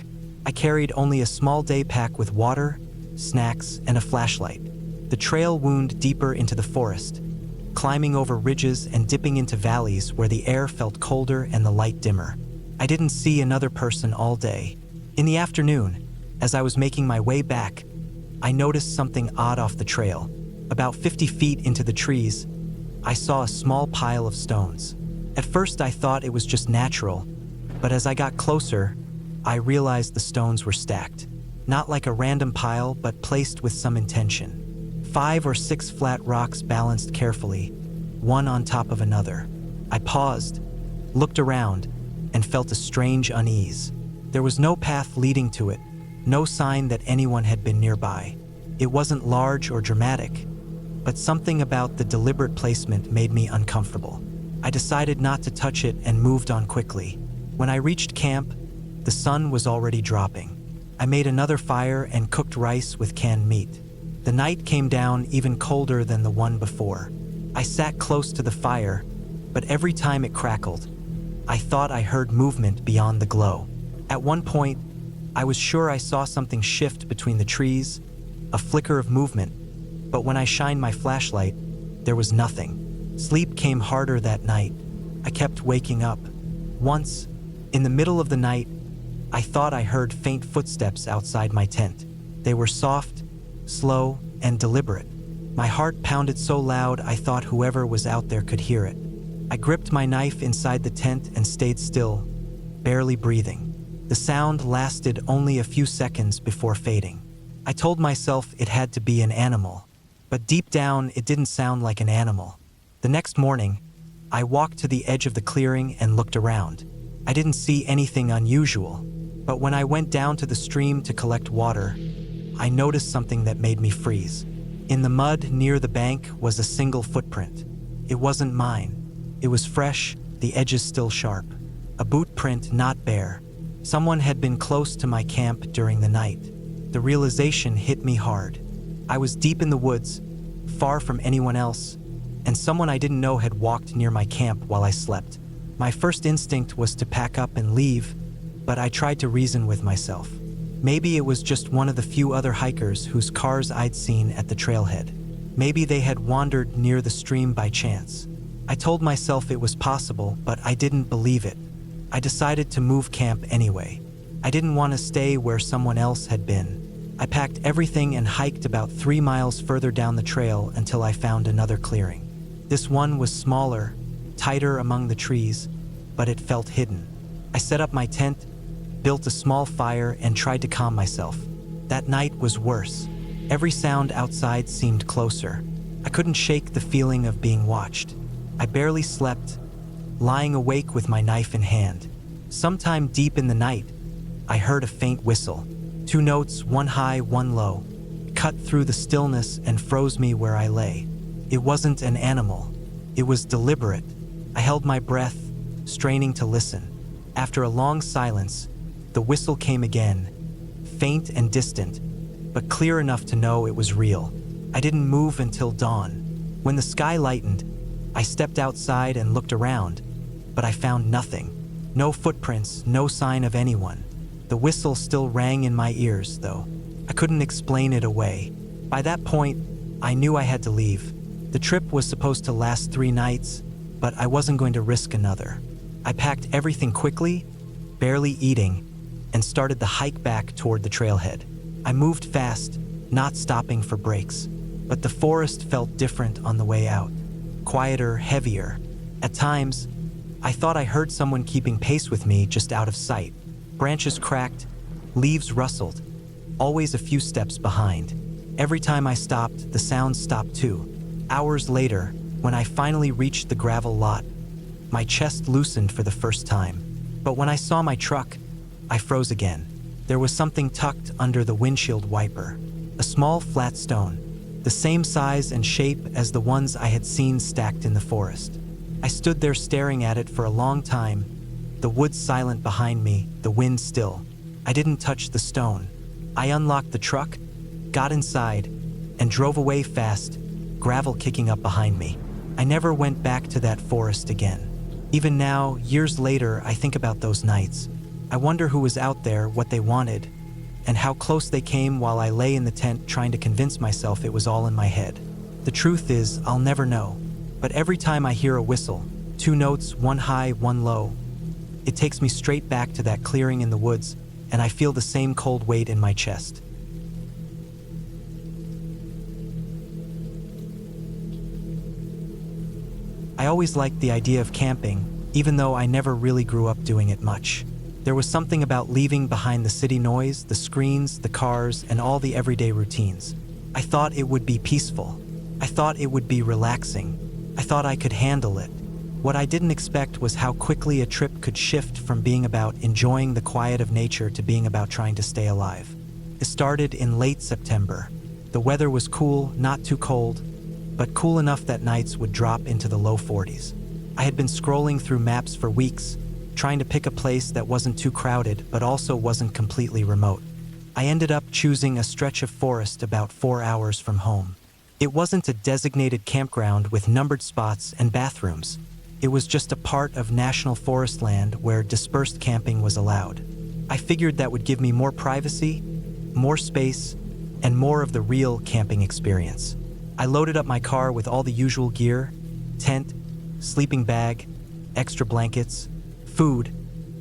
I carried only a small day pack with water, snacks, and a flashlight. The trail wound deeper into the forest, climbing over ridges and dipping into valleys where the air felt colder and the light dimmer. I didn't see another person all day. In the afternoon, as I was making my way back, I noticed something odd off the trail. About 50 feet into the trees, I saw a small pile of stones. At first I thought it was just natural, but as I got closer, I realized the stones were stacked. Not like a random pile, but placed with some intention. 5 or 6 flat rocks balanced carefully, one on top of another. I paused, looked around, and felt a strange unease. There was no path leading to it, no sign that anyone had been nearby. It wasn't large or dramatic, but something about the deliberate placement made me uncomfortable. I decided not to touch it and moved on quickly. When I reached camp, The sun was already dropping. I made another fire and cooked rice with canned meat. The night came down even colder than the one before. I sat close to the fire, but every time it crackled, I thought I heard movement beyond the glow. At one point, I was sure I saw something shift between the trees, a flicker of movement, but when I shined my flashlight, there was nothing. Sleep came harder that night. I kept waking up. Once, in the middle of the night, I thought I heard faint footsteps outside my tent. They were soft, slow, and deliberate. My heart pounded so loud I thought whoever was out there could hear it. I gripped my knife inside the tent and stayed still, barely breathing. The sound lasted only a few seconds before fading. I told myself it had to be an animal, but deep down it didn't sound like an animal. The next morning, I walked to the edge of the clearing and looked around. I didn't see anything unusual, but when I went down to the stream to collect water, I noticed something that made me freeze. In the mud near the bank was a single footprint. It wasn't mine. It was fresh, the edges still sharp. A boot print not bare. Someone had been close to my camp during the night. The realization hit me hard. I was deep in the woods, far from anyone else, and someone I didn't know had walked near my camp while I slept. My first instinct was to pack up and leave, but I tried to reason with myself. Maybe it was just one of the few other hikers whose cars I'd seen at the trailhead. Maybe they had wandered near the stream by chance. I told myself it was possible, but I didn't believe it. I decided to move camp anyway. I didn't want to stay where someone else had been. I packed everything and hiked about 3 miles further down the trail until I found another clearing. This one was smaller, tighter among the trees, but it felt hidden. I set up my tent, built a small fire, and tried to calm myself. That night was worse. Every sound outside seemed closer. I couldn't shake the feeling of being watched. I barely slept, lying awake with my knife in hand. Sometime deep in the night, I heard a faint whistle. 2 notes, one high, one low, cut through the stillness and froze me where I lay. It wasn't an animal. It was deliberate. I held my breath, straining to listen. After a long silence, the whistle came again, faint and distant, but clear enough to know it was real. I didn't move until dawn. When the sky lightened, I stepped outside and looked around, but I found nothing. No footprints, no sign of anyone. The whistle still rang in my ears, though. I couldn't explain it away. By that point, I knew I had to leave. The trip was supposed to last 3 nights, but I wasn't going to risk another. I packed everything quickly, barely eating, and started the hike back toward the trailhead. I moved fast, not stopping for breaks, but the forest felt different on the way out. Quieter, heavier. At times, I thought I heard someone keeping pace with me just out of sight. Branches cracked, leaves rustled, always a few steps behind. Every time I stopped, the sounds stopped too. Hours later, when I finally reached the gravel lot, my chest loosened for the first time. But when I saw my truck, I froze again. There was something tucked under the windshield wiper. A small flat stone, the same size and shape as the ones I had seen stacked in the forest. I stood there staring at it for a long time, the woods silent behind me, the wind still. I didn't touch the stone. I unlocked the truck, got inside, and drove away fast, gravel kicking up behind me. I never went back to that forest again. Even now, years later, I think about those nights. I wonder who was out there, what they wanted, and how close they came while I lay in the tent trying to convince myself it was all in my head. The truth is, I'll never know. But every time I hear a whistle, 2 notes, one high, one low, it takes me straight back to that clearing in the woods, and I feel the same cold weight in my chest. I always liked the idea of camping, even though I never really grew up doing it much. There was something about leaving behind the city noise, the screens, the cars, and all the everyday routines. I thought it would be peaceful. I thought it would be relaxing. I thought I could handle it. What I didn't expect was how quickly a trip could shift from being about enjoying the quiet of nature to being about trying to stay alive. It started in late September. The weather was cool, not too cold, but cool enough that nights would drop into the low 40s. I had been scrolling through maps for weeks, trying to pick a place that wasn't too crowded but also wasn't completely remote. I ended up choosing a stretch of forest about 4 hours from home. It wasn't a designated campground with numbered spots and bathrooms. It was just a part of national forest land where dispersed camping was allowed. I figured that would give me more privacy, more space, and more of the real camping experience. I loaded up my car with all the usual gear: tent, sleeping bag, extra blankets, food,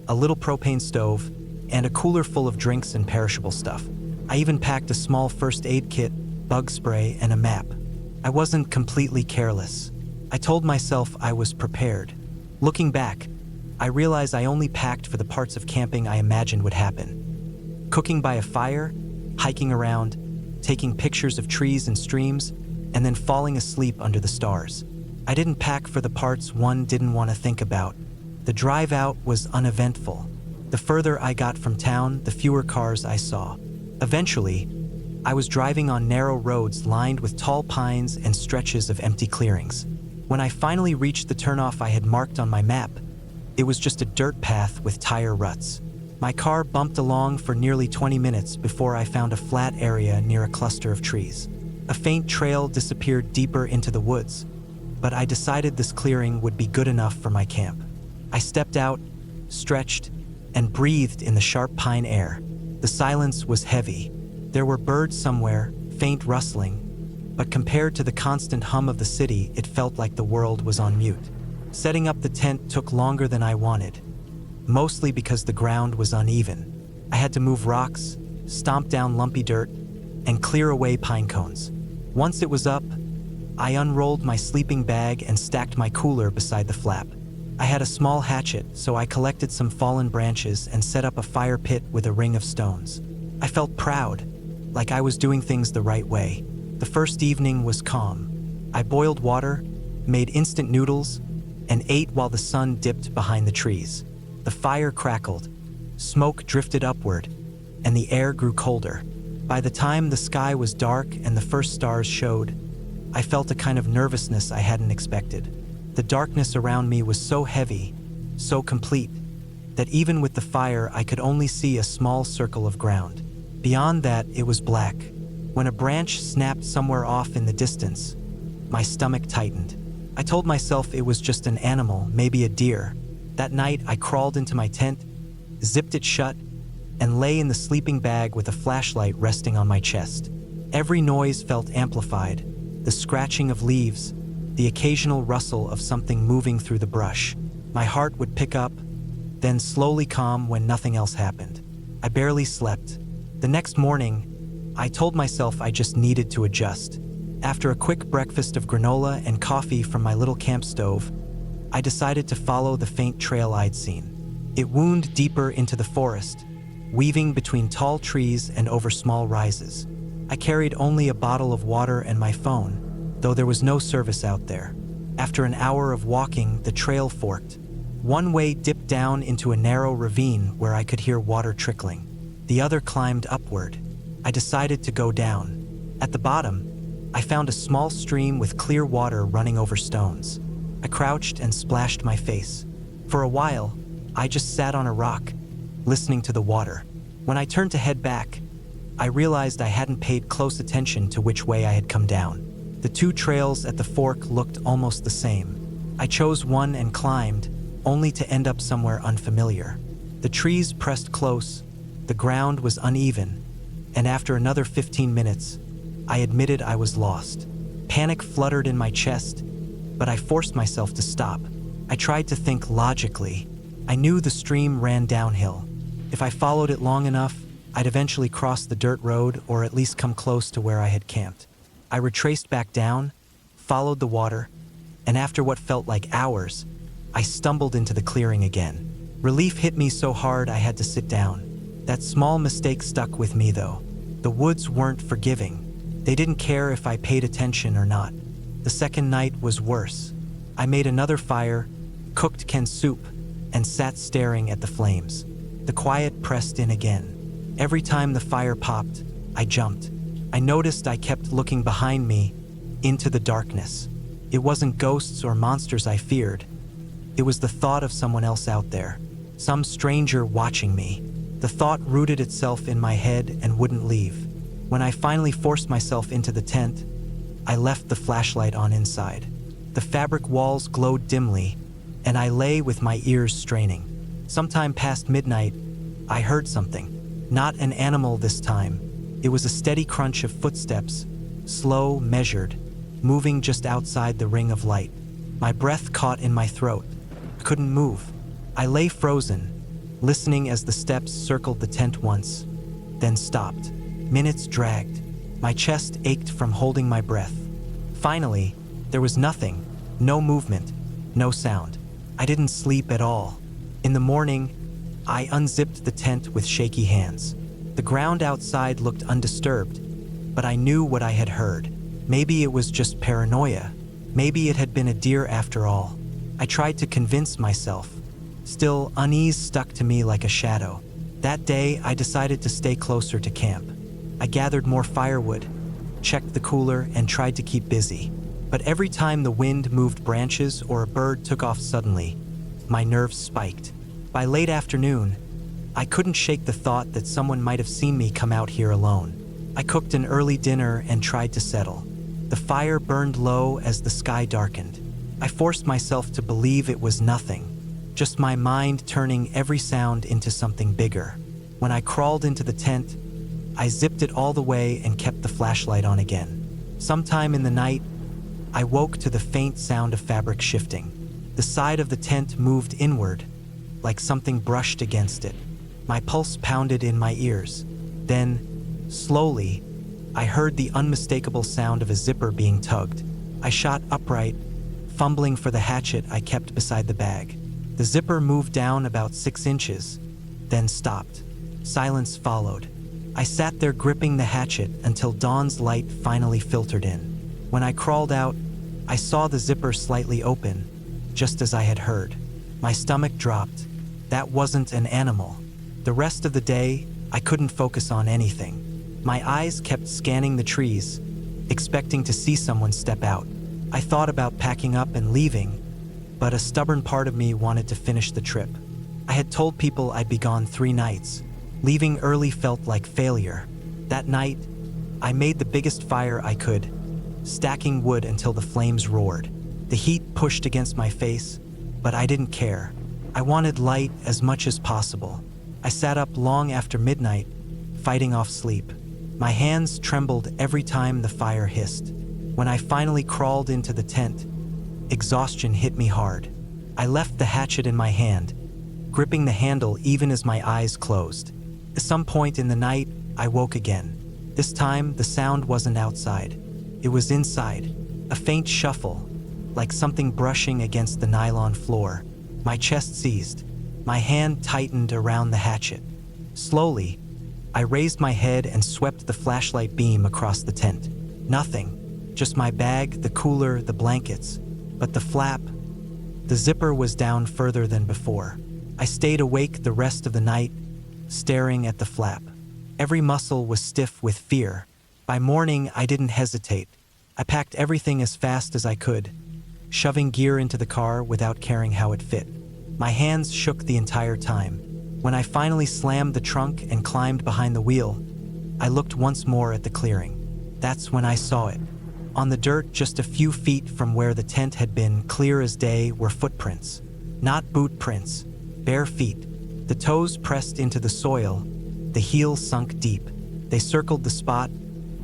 a little propane stove, and a cooler full of drinks and perishable stuff. I even packed a small first aid kit, bug spray, and a map. I wasn't completely careless. I told myself I was prepared. Looking back, I realized I only packed for the parts of camping I imagined would happen. Cooking by a fire, hiking around, taking pictures of trees and streams, and then falling asleep under the stars. I didn't pack for the parts one didn't want to think about. The drive out was uneventful. The further I got from town, the fewer cars I saw. Eventually, I was driving on narrow roads lined with tall pines and stretches of empty clearings. When I finally reached the turnoff I had marked on my map, it was just a dirt path with tire ruts. My car bumped along for nearly 20 minutes before I found a flat area near a cluster of trees. A faint trail disappeared deeper into the woods, but I decided this clearing would be good enough for my camp. I stepped out, stretched, and breathed in the sharp pine air. The silence was heavy. There were birds somewhere, faint rustling, but compared to the constant hum of the city, it felt like the world was on mute. Setting up the tent took longer than I wanted, mostly because the ground was uneven. I had to move rocks, stomp down lumpy dirt, and clear away pine cones. Once it was up, I unrolled my sleeping bag and stacked my cooler beside the flap. I had a small hatchet, so I collected some fallen branches and set up a fire pit with a ring of stones. I felt proud, like I was doing things the right way. The first evening was calm. I boiled water, made instant noodles, and ate while the sun dipped behind the trees. The fire crackled, smoke drifted upward, and the air grew colder. By the time the sky was dark and the first stars showed, I felt a kind of nervousness I hadn't expected. The darkness around me was so heavy, so complete, that even with the fire I could only see a small circle of ground. Beyond that, it was black. When a branch snapped somewhere off in the distance, my stomach tightened. I told myself it was just an animal, maybe a deer. That night, I crawled into my tent, zipped it shut, and lay in the sleeping bag with a flashlight resting on my chest. Every noise felt amplified: the scratching of leaves, the occasional rustle of something moving through the brush. My heart would pick up, then slowly calm when nothing else happened. I barely slept. The next morning, I told myself I just needed to adjust. After a quick breakfast of granola and coffee from my little camp stove, I decided to follow the faint trail I'd seen. It wound deeper into the forest, weaving between tall trees and over small rises. I carried only a bottle of water and my phone, though there was no service out there. After an hour of walking, the trail forked. One way dipped down into a narrow ravine where I could hear water trickling. The other climbed upward. I decided to go down. At the bottom, I found a small stream with clear water running over stones. I crouched and splashed my face. For a while, I just sat on a rock, listening to the water. When I turned to head back, I realized I hadn't paid close attention to which way I had come down. The two trails at the fork looked almost the same. I chose one and climbed, only to end up somewhere unfamiliar. The trees pressed close, the ground was uneven, and after another 15 minutes, I admitted I was lost. Panic fluttered in my chest, but I forced myself to stop. I tried to think logically. I knew the stream ran downhill. If I followed it long enough, I'd eventually cross the dirt road or at least come close to where I had camped. I retraced back down, followed the water, and after what felt like hours, I stumbled into the clearing again. Relief hit me so hard I had to sit down. That small mistake stuck with me though. The woods weren't forgiving. They didn't care if I paid attention or not. The second night was worse. I made another fire, cooked canned soup, and sat staring at the flames. The quiet pressed in again. Every time the fire popped, I jumped. I noticed I kept looking behind me, into the darkness. It wasn't ghosts or monsters I feared. It was the thought of someone else out there. some stranger watching me. The thought rooted itself in my head and wouldn't leave. When I finally forced myself into the tent, I left the flashlight on inside. The fabric walls glowed dimly, and I lay with my ears straining. Sometime past midnight, I heard something. Not an animal this time. It was a steady crunch of footsteps, slow, measured, moving just outside the ring of light. My breath caught in my throat. I couldn't move. I lay frozen, listening as the steps circled the tent once, then stopped. Minutes dragged. My chest ached from holding my breath. Finally, there was nothing. No movement, no sound. I didn't sleep at all. In the morning, I unzipped the tent with shaky hands. The ground outside looked undisturbed, but I knew what I had heard. Maybe it was just paranoia. Maybe it had been a deer after all. I tried to convince myself. Still, unease stuck to me like a shadow. That day, I decided to stay closer to camp. I gathered more firewood, checked the cooler, and tried to keep busy. But every time the wind moved branches or a bird took off suddenly, my nerves spiked. By late afternoon, I couldn't shake the thought that someone might have seen me come out here alone. I cooked an early dinner and tried to settle. The fire burned low as the sky darkened. I forced myself to believe it was nothing, just my mind turning every sound into something bigger. When I crawled into the tent, I zipped it all the way and kept the flashlight on again. Sometime in the night, I woke to the faint sound of fabric shifting. The side of the tent moved inward, like something brushed against it. My pulse pounded in my ears. Then, slowly, I heard the unmistakable sound of a zipper being tugged. I shot upright, fumbling for the hatchet I kept beside the bag. The zipper moved down about 6 inches, then stopped. Silence followed. I sat there gripping the hatchet until dawn's light finally filtered in. When I crawled out, I saw the zipper slightly open, just as I had heard. My stomach dropped. That wasn't an animal. The rest of the day, I couldn't focus on anything. My eyes kept scanning the trees, expecting to see someone step out. I thought about packing up and leaving, but a stubborn part of me wanted to finish the trip. I had told people I'd be gone 3 nights. Leaving early felt like failure. That night, I made the biggest fire I could, stacking wood until the flames roared. The heat pushed against my face, but I didn't care. I wanted light as much as possible. I sat up long after midnight, fighting off sleep. My hands trembled every time the fire hissed. When I finally crawled into the tent, exhaustion hit me hard. I left the hatchet in my hand, gripping the handle even as my eyes closed. At some point in the night, I woke again. This time, the sound wasn't outside. It was inside, a faint shuffle, like something brushing against the nylon floor. My chest seized. My hand tightened around the hatchet. Slowly, I raised my head and swept the flashlight beam across the tent. Nothing, just my bag, the cooler, the blankets. But the flap, the zipper was down further than before. I stayed awake the rest of the night, staring at the flap. Every muscle was stiff with fear. By morning, I didn't hesitate. I packed everything as fast as I could, shoving gear into the car without caring how it fit. My hands shook the entire time. When I finally slammed the trunk and climbed behind the wheel, I looked once more at the clearing. That's when I saw it. On the dirt just a few feet from where the tent had been, clear as day, were footprints. Not boot prints, bare feet. The toes pressed into the soil, the heels sunk deep. They circled the spot,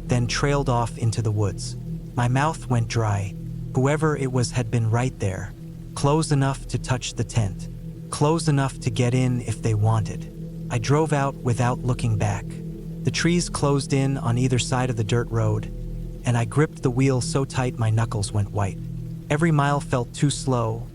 then trailed off into the woods. My mouth went dry. Whoever it was had been right there, close enough to touch the tent, close enough to get in if they wanted. I drove out without looking back. The trees closed in on either side of the dirt road, and I gripped the wheel so tight my knuckles went white. Every mile felt too slow.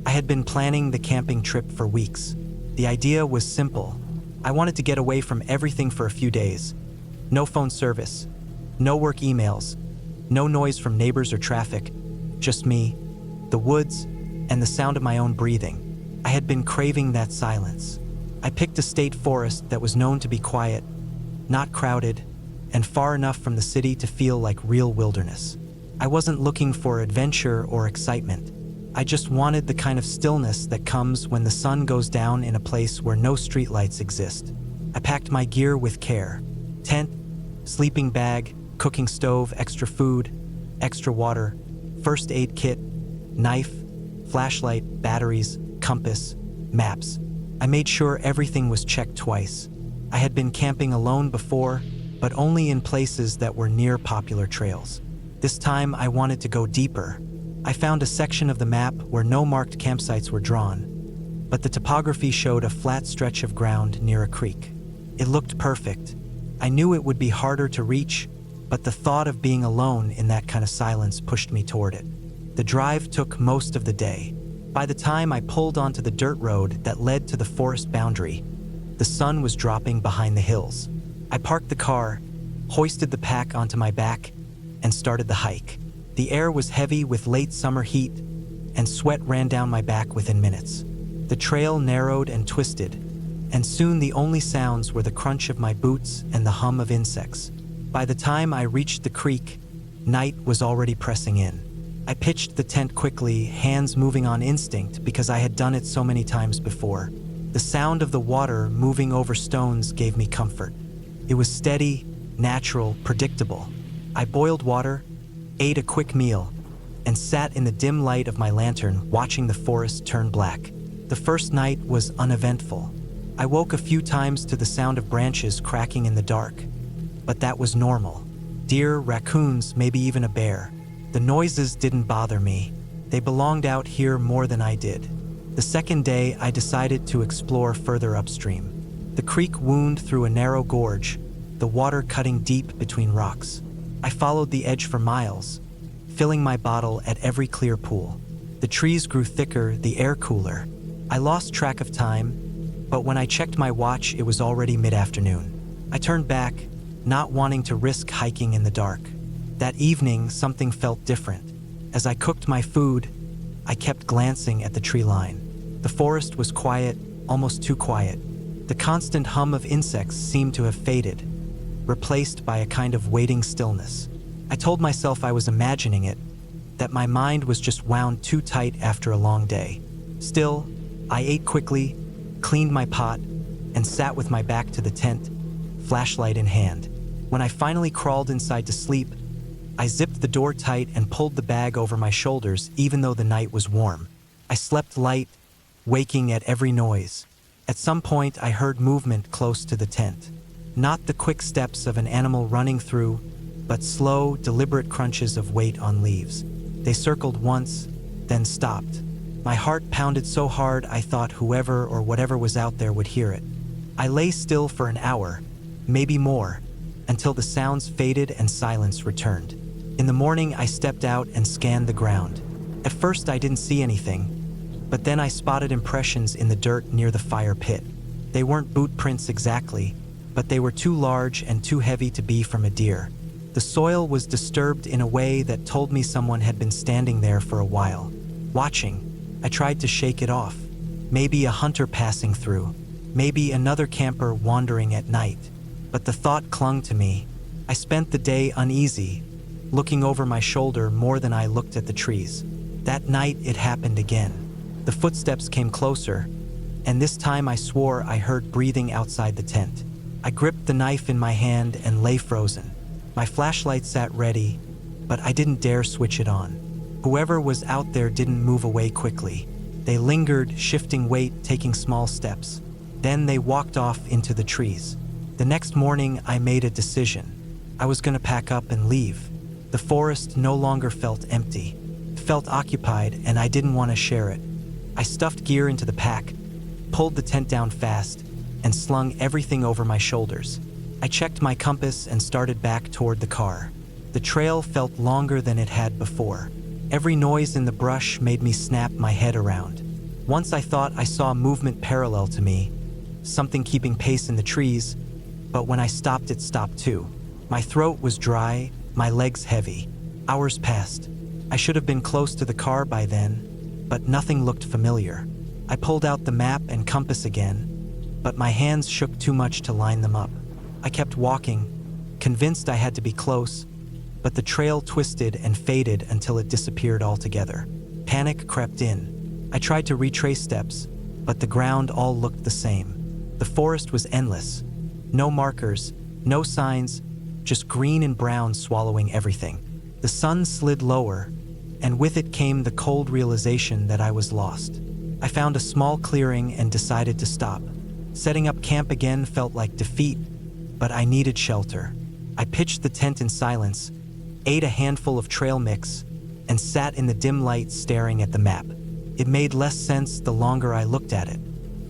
I had been planning the camping trip for weeks. The idea was simple. I wanted to get away from everything for a few days. No phone service, no work emails, no noise from neighbors or traffic, just me, the woods, and the sound of my own breathing. I had been craving that silence. I picked a state forest that was known to be quiet, not crowded, and far enough from the city to feel like real wilderness. I wasn't looking for adventure or excitement. I just wanted the kind of stillness that comes when the sun goes down in a place where no streetlights exist. I packed my gear with care. Tent, sleeping bag, cooking stove, extra food, extra water, first aid kit, knife, flashlight, batteries, compass, maps. I made sure everything was checked twice. I had been camping alone before, but only in places that were near popular trails. This time I wanted to go deeper. I found a section of the map where no marked campsites were drawn, but the topography showed a flat stretch of ground near a creek. It looked perfect. I knew it would be harder to reach, but the thought of being alone in that kind of silence pushed me toward it. The drive took most of the day. By the time I pulled onto the dirt road that led to the forest boundary, the sun was dropping behind the hills. I parked the car, hoisted the pack onto my back, and started the hike. The air was heavy with late summer heat, and sweat ran down my back within minutes. The trail narrowed and twisted, and soon the only sounds were the crunch of my boots and the hum of insects. By the time I reached the creek, night was already pressing in. I pitched the tent quickly, hands moving on instinct because I had done it so many times before. The sound of the water moving over stones gave me comfort. It was steady, natural, predictable. I boiled water, ate a quick meal, and sat in the dim light of my lantern watching the forest turn black. The first night was uneventful. I woke a few times to the sound of branches cracking in the dark, but that was normal. Deer, raccoons, maybe even a bear. The noises didn't bother me. They belonged out here more than I did. The second day, I decided to explore further upstream. The creek wound through a narrow gorge, the water cutting deep between rocks. I followed the edge for miles, filling my bottle at every clear pool. The trees grew thicker, the air cooler. I lost track of time, but when I checked my watch, it was already mid-afternoon. I turned back, not wanting to risk hiking in the dark. That evening, something felt different. As I cooked my food, I kept glancing at the tree line. The forest was quiet, almost too quiet. The constant hum of insects seemed to have faded, replaced by a kind of waiting stillness. I told myself I was imagining it, that my mind was just wound too tight after a long day. Still, I ate quickly, cleaned my pot, and sat with my back to the tent, flashlight in hand. When I finally crawled inside to sleep, I zipped the door tight and pulled the bag over my shoulders even though the night was warm. I slept light, waking at every noise. At some point, I heard movement close to the tent. Not the quick steps of an animal running through, but slow, deliberate crunches of weight on leaves. They circled once, then stopped. My heart pounded so hard I thought whoever or whatever was out there would hear it. I lay still for an hour, maybe more, until the sounds faded and silence returned. In the morning, I stepped out and scanned the ground. At first, I didn't see anything, but then I spotted impressions in the dirt near the fire pit. They weren't boot prints exactly, but they were too large and too heavy to be from a deer. The soil was disturbed in a way that told me someone had been standing there for a while. Watching, I tried to shake it off. Maybe a hunter passing through, maybe another camper wandering at night. But the thought clung to me. I spent the day uneasy, looking over my shoulder more than I looked at the trees. That night, it happened again. The footsteps came closer, and this time I swore I heard breathing outside the tent. I gripped the knife in my hand and lay frozen. My flashlight sat ready, but I didn't dare switch it on. Whoever was out there didn't move away quickly. They lingered, shifting weight, taking small steps. Then they walked off into the trees. The next morning, I made a decision. I was going to pack up and leave. The forest no longer felt empty. It felt occupied, and I didn't want to share it. I stuffed gear into the pack, pulled the tent down fast, and slung everything over my shoulders. I checked my compass and started back toward the car. The trail felt longer than it had before. Every noise in the brush made me snap my head around. Once I thought I saw movement parallel to me, something keeping pace in the trees, but when I stopped, it stopped too. My throat was dry, my legs heavy. Hours passed. I should have been close to the car by then, but nothing looked familiar. I pulled out the map and compass again, but my hands shook too much to line them up. I kept walking, convinced I had to be close, but the trail twisted and faded until it disappeared altogether. Panic crept in. I tried to retrace steps, but the ground all looked the same. The forest was endless. No markers, no signs, just green and brown swallowing everything. The sun slid lower, and with it came the cold realization that I was lost. I found a small clearing and decided to stop. Setting up camp again felt like defeat, but I needed shelter. I pitched the tent in silence, ate a handful of trail mix, and sat in the dim light staring at the map. It made less sense the longer I looked at it.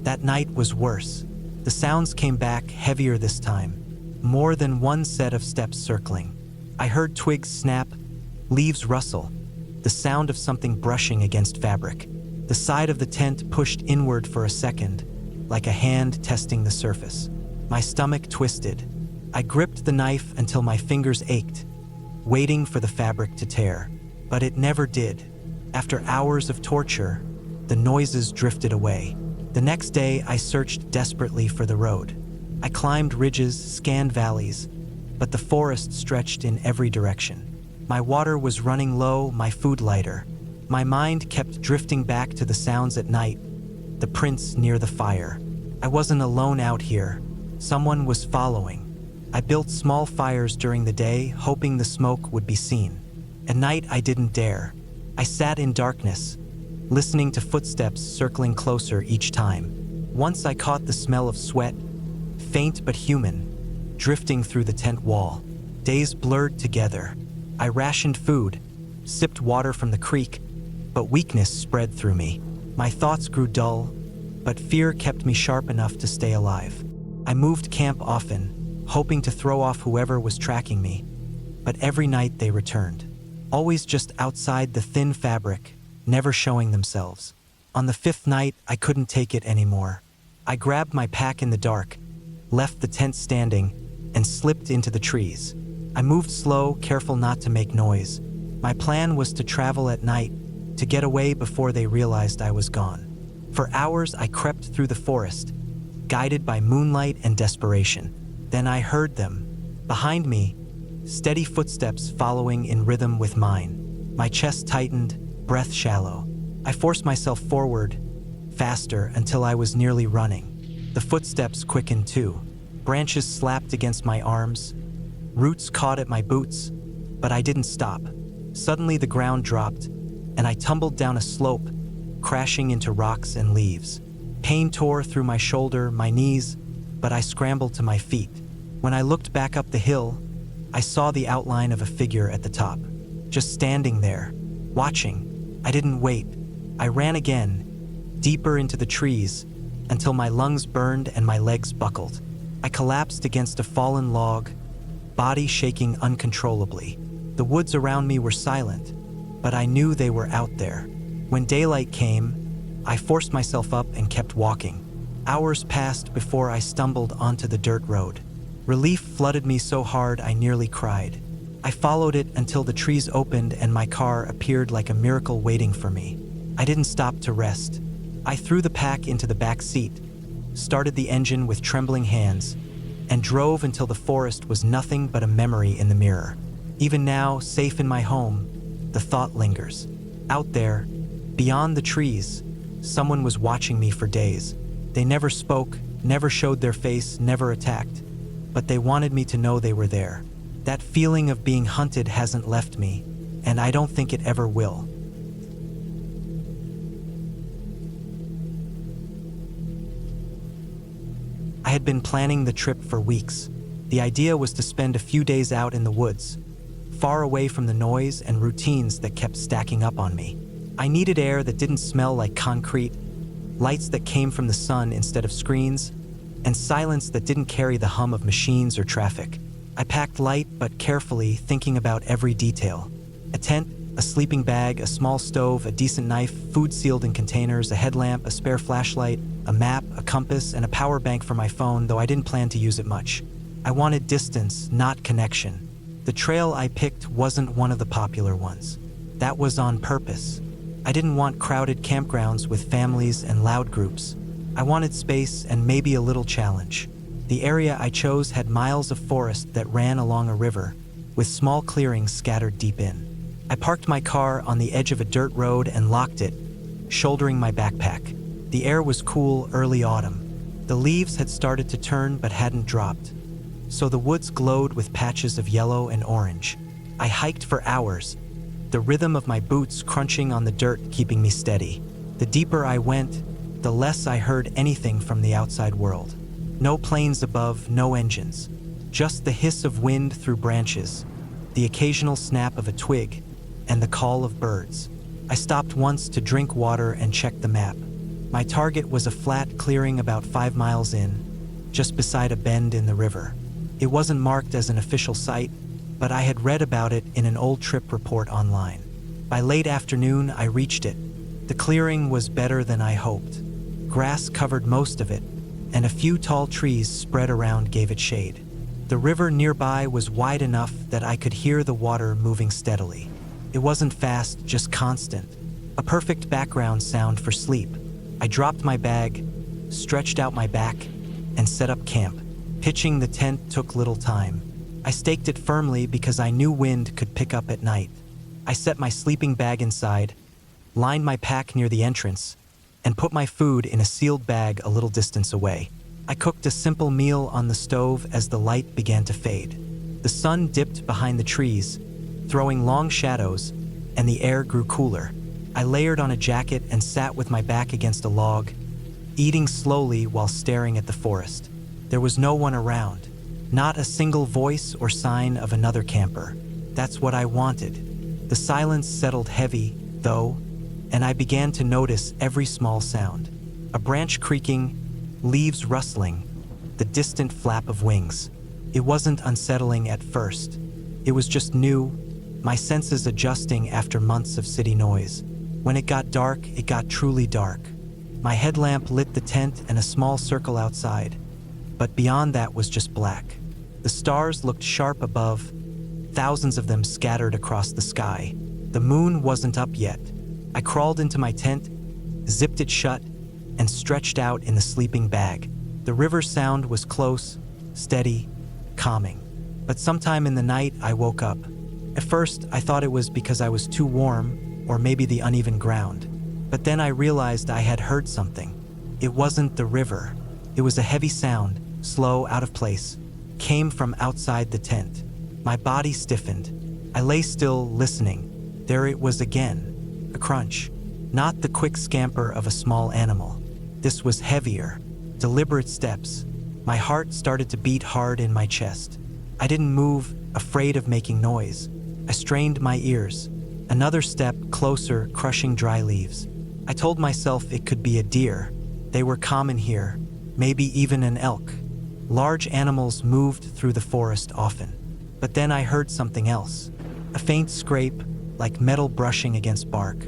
That night was worse. The sounds came back heavier this time, more than one set of steps circling. I heard twigs snap, leaves rustle, the sound of something brushing against fabric. The side of the tent pushed inward for a second, like a hand testing the surface. My stomach twisted. I gripped the knife until my fingers ached, waiting for the fabric to tear. But it never did. After hours of torture, the noises drifted away. The next day, I searched desperately for the road. I climbed ridges, scanned valleys, but the forest stretched in every direction. My water was running low, my food lighter. My mind kept drifting back to the sounds at night, the prints near the fire. I wasn't alone out here. Someone was following. I built small fires during the day, hoping the smoke would be seen. At night, I didn't dare. I sat in darkness, listening to footsteps circling closer each time. Once I caught the smell of sweat, faint but human, drifting through the tent wall. Days blurred together. I rationed food, sipped water from the creek, but weakness spread through me. My thoughts grew dull, but fear kept me sharp enough to stay alive. I moved camp often, hoping to throw off whoever was tracking me, but every night they returned. Always just outside the thin fabric, never showing themselves. On the fifth night, I couldn't take it anymore. I grabbed my pack in the dark, left the tent standing, and slipped into the trees. I moved slow, careful not to make noise. My plan was to travel at night, to get away before they realized I was gone. For hours, I crept through the forest, guided by moonlight and desperation. Then I heard them. Behind me, steady footsteps following in rhythm with mine. My chest tightened, breath shallow. I forced myself forward, faster, until I was nearly running. The footsteps quickened too. Branches slapped against my arms. Roots caught at my boots, but I didn't stop. Suddenly the ground dropped, and I tumbled down a slope, crashing into rocks and leaves. Pain tore through my shoulder, my knees, but I scrambled to my feet. When I looked back up the hill, I saw the outline of a figure at the top, just standing there, watching. I didn't wait. I ran again, deeper into the trees, until my lungs burned and my legs buckled. I collapsed against a fallen log, body shaking uncontrollably. The woods around me were silent, but I knew they were out there. When daylight came, I forced myself up and kept walking. Hours passed before I stumbled onto the dirt road. Relief flooded me so hard I nearly cried. I followed it until the trees opened and my car appeared like a miracle waiting for me. I didn't stop to rest. I threw the pack into the back seat, started the engine with trembling hands, and drove until the forest was nothing but a memory in the mirror. Even now, safe in my home, the thought lingers. Out there, beyond the trees, someone was watching me for days. They never spoke, never showed their face, never attacked, but they wanted me to know they were there. That feeling of being hunted hasn't left me, and I don't think it ever will. I had been planning the trip for weeks. The idea was to spend a few days out in the woods, far away from the noise and routines that kept stacking up on me. I needed air that didn't smell like concrete, lights that came from the sun instead of screens, and silence that didn't carry the hum of machines or traffic. I packed light but carefully, thinking about every detail. A tent, a sleeping bag, a small stove, a decent knife, food sealed in containers, a headlamp, a spare flashlight, a map, a compass, and a power bank for my phone, though I didn't plan to use it much. I wanted distance, not connection. The trail I picked wasn't one of the popular ones. That was on purpose. I didn't want crowded campgrounds with families and loud groups. I wanted space and maybe a little challenge. The area I chose had miles of forest that ran along a river, with small clearings scattered deep in. I parked my car on the edge of a dirt road and locked it, shouldering my backpack. The air was cool early autumn. The leaves had started to turn but hadn't dropped, so the woods glowed with patches of yellow and orange. I hiked for hours, the rhythm of my boots crunching on the dirt keeping me steady. The deeper I went, the less I heard anything from the outside world. No planes above, no engines. Just the hiss of wind through branches, the occasional snap of a twig, and the call of birds. I stopped once to drink water and check the map. My target was a flat clearing about 5 miles in, just beside a bend in the river. It wasn't marked as an official site, but I had read about it in an old trip report online. By late afternoon, I reached it. The clearing was better than I hoped. Grass covered most of it, and a few tall trees spread around gave it shade. The river nearby was wide enough that I could hear the water moving steadily. It wasn't fast, just constant. A perfect background sound for sleep. I dropped my bag, stretched out my back, and set up camp. Pitching the tent took little time. I staked it firmly because I knew wind could pick up at night. I set my sleeping bag inside, lined my pack near the entrance, and put my food in a sealed bag a little distance away. I cooked a simple meal on the stove as the light began to fade. The sun dipped behind the trees, throwing long shadows, and the air grew cooler. I layered on a jacket and sat with my back against a log, eating slowly while staring at the forest. There was no one around, not a single voice or sign of another camper. That's what I wanted. The silence settled heavy, though, and I began to notice every small sound. A branch creaking, leaves rustling, the distant flap of wings. It wasn't unsettling at first. It was just new, my senses adjusting after months of city noise. When it got dark, it got truly dark. My headlamp lit the tent and a small circle outside, but beyond that was just black. The stars looked sharp above, thousands of them scattered across the sky. The moon wasn't up yet. I crawled into my tent, zipped it shut, and stretched out in the sleeping bag. The river sound was close, steady, calming. But sometime in the night, I woke up. At first, I thought it was because I was too warm, or maybe the uneven ground. But then I realized I had heard something. It wasn't the river. It was a heavy sound, slow, out of place, came from outside the tent. My body stiffened. I lay still, listening. There it was again, a crunch. Not the quick scamper of a small animal. This was heavier, deliberate steps. My heart started to beat hard in my chest. I didn't move, afraid of making noise. I strained my ears. Another step, closer, crushing dry leaves. I told myself it could be a deer. They were common here, maybe even an elk. Large animals moved through the forest often. But then I heard something else. A faint scrape, like metal brushing against bark.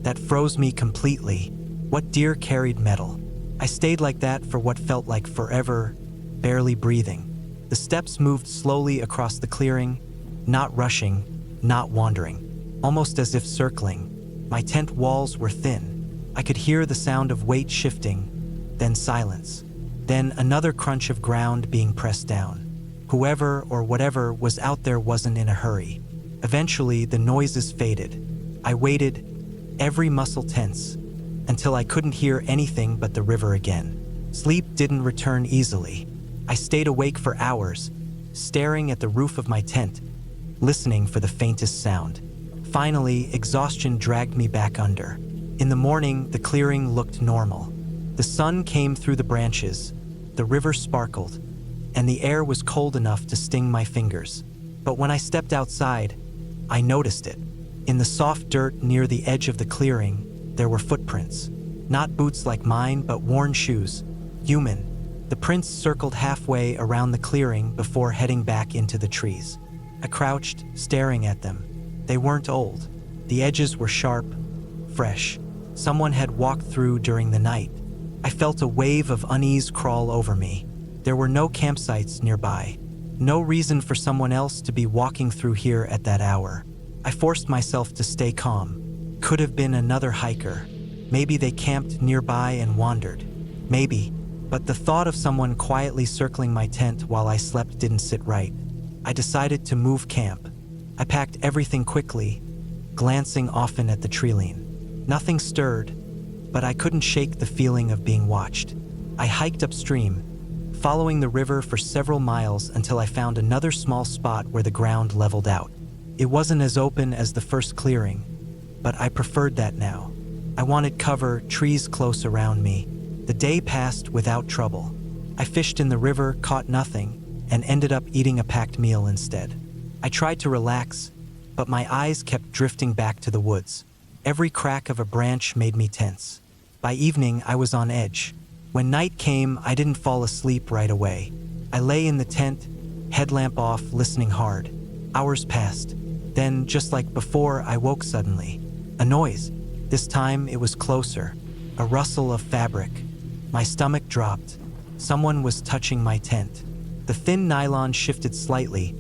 That froze me completely. What deer carried metal? I stayed like that for what felt like forever, barely breathing. The steps moved slowly across the clearing, not rushing, not wandering, almost as if circling. My tent walls were thin. I could hear the sound of weight shifting, then silence, then another crunch of ground being pressed down. Whoever or whatever was out there wasn't in a hurry. Eventually, the noises faded. I waited, every muscle tense, until I couldn't hear anything but the river again. Sleep didn't return easily. I stayed awake for hours, staring at the roof of my tent, listening for the faintest sound. Finally, exhaustion dragged me back under. In the morning, the clearing looked normal. The sun came through the branches, the river sparkled, and the air was cold enough to sting my fingers. But when I stepped outside, I noticed it. In the soft dirt near the edge of the clearing, there were footprints. Not boots like mine, but worn shoes. Human. The prints circled halfway around the clearing before heading back into the trees. I crouched, staring at them. They weren't old. The edges were sharp, fresh. Someone had walked through during the night. I felt a wave of unease crawl over me. There were no campsites nearby. No reason for someone else to be walking through here at that hour. I forced myself to stay calm. Could have been another hiker. Maybe they camped nearby and wandered. Maybe. But the thought of someone quietly circling my tent while I slept didn't sit right. I decided to move camp. I packed everything quickly, glancing often at the treeline. Nothing stirred, but I couldn't shake the feeling of being watched. I hiked upstream, following the river for several miles until I found another small spot where the ground leveled out. It wasn't as open as the first clearing, but I preferred that now. I wanted cover, trees close around me. The day passed without trouble. I fished in the river, caught nothing, and ended up eating a packed meal instead. I tried to relax, but my eyes kept drifting back to the woods. Every crack of a branch made me tense. By evening, I was on edge. When night came, I didn't fall asleep right away. I lay in the tent, headlamp off, listening hard. Hours passed. Then, just like before, I woke suddenly. A noise. This time, it was closer. A rustle of fabric. My stomach dropped. Someone was touching my tent. The thin nylon shifted slightly,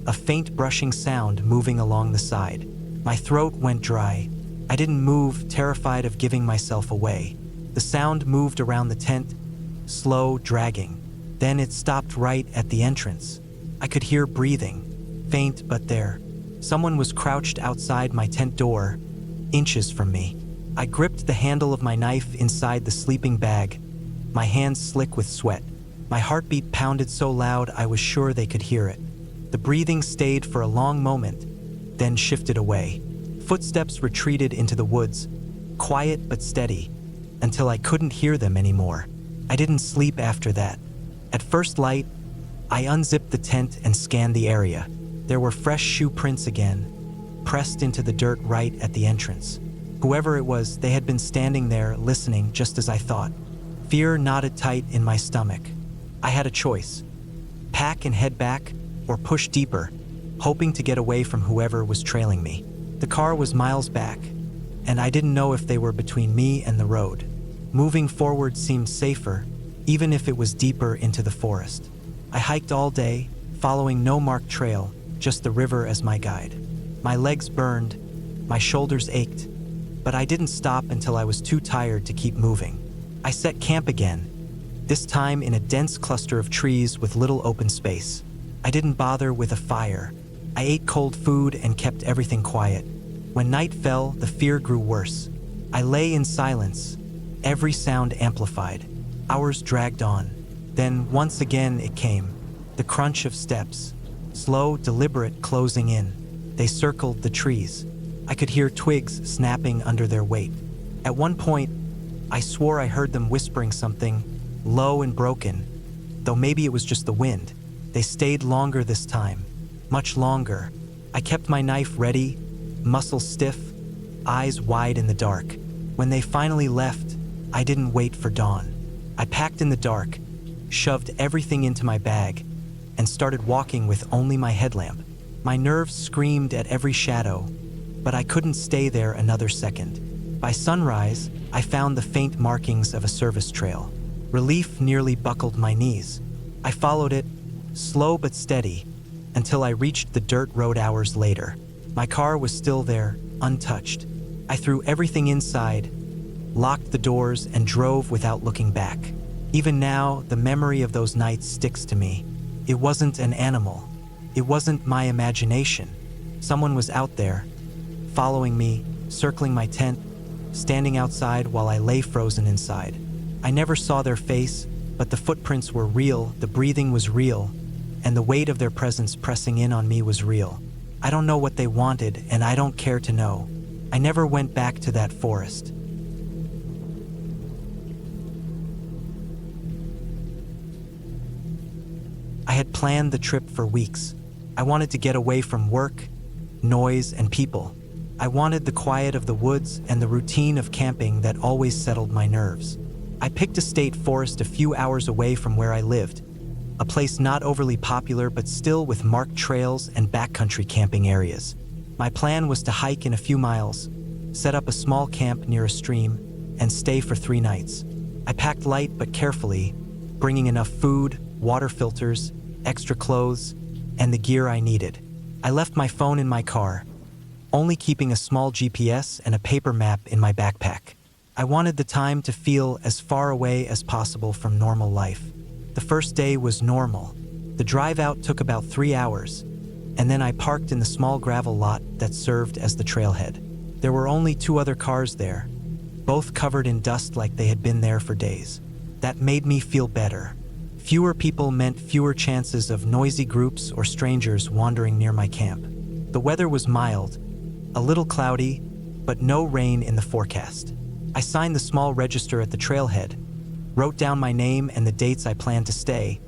a faint brushing sound moving along the side. My throat went dry. I didn't move, terrified of giving myself away. The sound moved around the tent, slow, dragging. Then it stopped right at the entrance. I could hear breathing, faint but there. Someone was crouched outside my tent door, inches from me. I gripped the handle of my knife inside the sleeping bag, my hands slick with sweat. My heartbeat pounded so loud I was sure they could hear it. The breathing stayed for a long moment, then shifted away. Footsteps retreated into the woods, quiet but steady, until I couldn't hear them anymore. I didn't sleep after that. At first light, I unzipped the tent and scanned the area. There were fresh shoe prints again, pressed into the dirt right at the entrance. Whoever it was, they had been standing there listening just as I thought. Fear knotted tight in my stomach. I had a choice: pack and head back, or push deeper, hoping to get away from whoever was trailing me. The car was miles back, and I didn't know if they were between me and the road. Moving forward seemed safer, even if it was deeper into the forest. I hiked all day, following no marked trail, just the river as my guide. My legs burned, my shoulders ached, but I didn't stop until I was too tired to keep moving. I set camp again, this time in a dense cluster of trees with little open space. I didn't bother with a fire. I ate cold food and kept everything quiet. When night fell, the fear grew worse. I lay in silence, every sound amplified. Hours dragged on. Then, once again, it came. The crunch of steps, slow, deliberate, closing in. They circled the trees. I could hear twigs snapping under their weight. At one point, I swore I heard them whispering something, low and broken, though maybe it was just the wind. They stayed longer this time, much longer. I kept my knife ready, muscles stiff, eyes wide in the dark. When they finally left, I didn't wait for dawn. I packed in the dark, shoved everything into my bag, and started walking with only my headlamp. My nerves screamed at every shadow, but I couldn't stay there another second. By sunrise, I found the faint markings of a service trail. Relief nearly buckled my knees. I followed it, slow but steady, until I reached the dirt road hours later. My car was still there, untouched. I threw everything inside, locked the doors, and drove without looking back. Even now, the memory of those nights sticks to me. It wasn't an animal. It wasn't my imagination. Someone was out there, following me, circling my tent, standing outside while I lay frozen inside. I never saw their face, but the footprints were real, the breathing was real, and the weight of their presence pressing in on me was real. I don't know what they wanted, and I don't care to know. I never went back to that forest. I had planned the trip for weeks. I wanted to get away from work, noise, and people. I wanted the quiet of the woods and the routine of camping that always settled my nerves. I picked a state forest a few hours away from where I lived, a place not overly popular but still with marked trails and backcountry camping areas. My plan was to hike in a few miles, set up a small camp near a stream, and stay for 3 nights. I packed light but carefully, bringing enough food, water filters, extra clothes, and the gear I needed. I left my phone in my car, only keeping a small GPS and a paper map in my backpack. I wanted the time to feel as far away as possible from normal life. The first day was normal. The drive out took about 3 hours. and then I parked in the small gravel lot that served as the trailhead. There were only 2 other cars there, both covered in dust like they had been there for days. That made me feel better. Fewer people meant fewer chances of noisy groups or strangers wandering near my camp. The weather was mild, a little cloudy, but no rain in the forecast. I signed the small register at the trailhead, wrote down my name and the dates I planned to stay,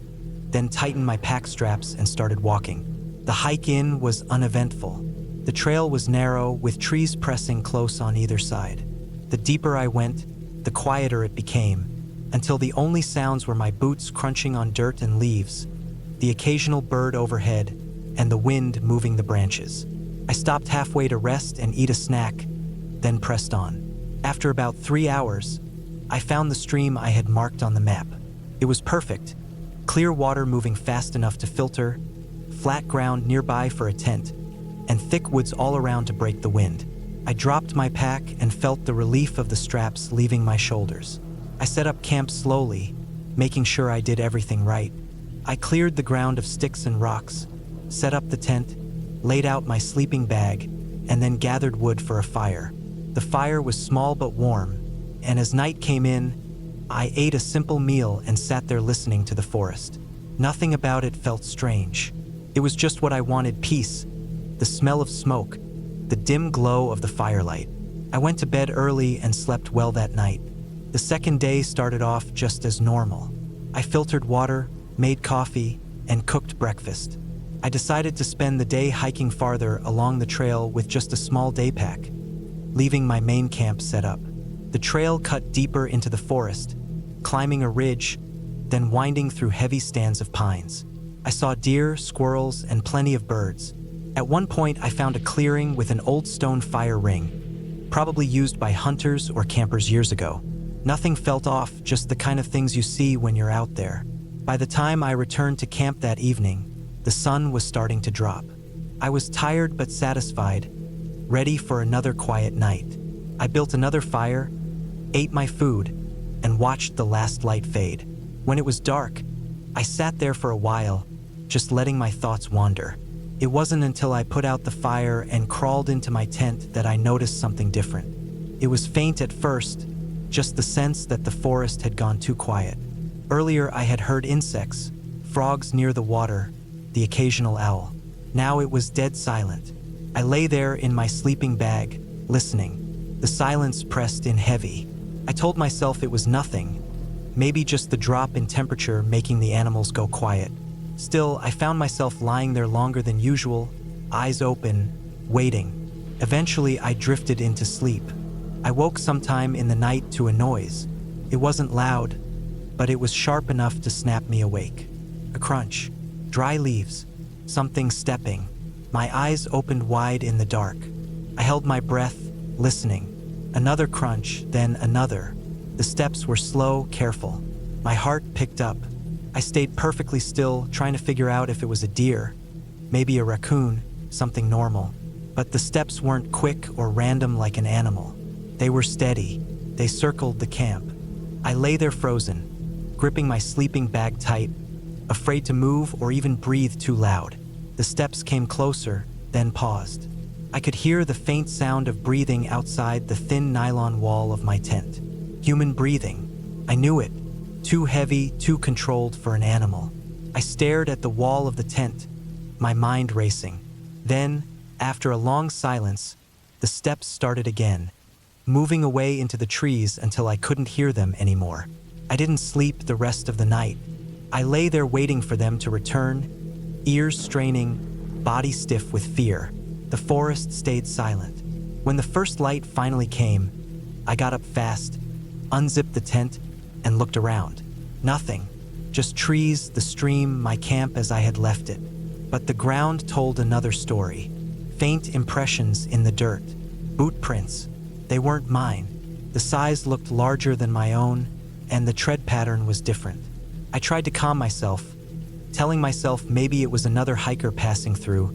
then tightened my pack straps and started walking. The hike in was uneventful. The trail was narrow, with trees pressing close on either side. The deeper I went, the quieter it became, until the only sounds were my boots crunching on dirt and leaves, the occasional bird overhead, and the wind moving the branches. I stopped halfway to rest and eat a snack, then pressed on. After about 3 hours, I found the stream I had marked on the map. It was perfect, clear water moving fast enough to filter, flat ground nearby for a tent, and thick woods all around to break the wind. I dropped my pack and felt the relief of the straps leaving my shoulders. I set up camp slowly, making sure I did everything right. I cleared the ground of sticks and rocks, set up the tent, laid out my sleeping bag, and then gathered wood for a fire. The fire was small but warm, and as night came in, I ate a simple meal and sat there listening to the forest. Nothing about it felt strange. It was just what I wanted: peace, the smell of smoke, the dim glow of the firelight. I went to bed early and slept well that night. The second day started off just as normal. I filtered water, made coffee, and cooked breakfast. I decided to spend the day hiking farther along the trail with just a small day pack, leaving my main camp set up. The trail cut deeper into the forest, climbing a ridge, then winding through heavy stands of pines. I saw deer, squirrels, and plenty of birds. At one point, I found a clearing with an old stone fire ring, probably used by hunters or campers years ago. Nothing felt off, just the kind of things you see when you're out there. By the time I returned to camp that evening, the sun was starting to drop. I was tired but satisfied, ready for another quiet night. I built another fire, ate my food, and watched the last light fade. When it was dark, I sat there for a while, just letting my thoughts wander. It wasn't until I put out the fire and crawled into my tent that I noticed something different. It was faint at first, just the sense that the forest had gone too quiet. Earlier, I had heard insects, frogs near the water, the occasional owl. Now it was dead silent. I lay there in my sleeping bag, listening. The silence pressed in heavy. I told myself it was nothing, maybe just the drop in temperature making the animals go quiet. Still, I found myself lying there longer than usual, eyes open, waiting. Eventually, I drifted into sleep. I woke sometime in the night to a noise. It wasn't loud, but it was sharp enough to snap me awake. A crunch, dry leaves, something stepping. My eyes opened wide in the dark. I held my breath, listening. Another crunch, then another. The steps were slow, careful. My heart picked up. I stayed perfectly still, trying to figure out if it was a deer, maybe a raccoon, something normal. But the steps weren't quick or random like an animal. They were steady. They circled the camp. I lay there frozen, gripping my sleeping bag tight, afraid to move or even breathe too loud. The steps came closer, then paused. I could hear the faint sound of breathing outside the thin nylon wall of my tent. Human breathing. I knew it. Too heavy, too controlled for an animal. I stared at the wall of the tent, my mind racing. Then, after a long silence, the steps started again, moving away into the trees until I couldn't hear them anymore. I didn't sleep the rest of the night. I lay there waiting for them to return, ears straining, body stiff with fear. The forest stayed silent. When the first light finally came, I got up fast, unzipped the tent, and looked around. Nothing. Just trees, the stream, my camp as I had left it. But the ground told another story. Faint impressions in the dirt. Boot prints. They weren't mine. The size looked larger than my own, and the tread pattern was different. I tried to calm myself, telling myself maybe it was another hiker passing through,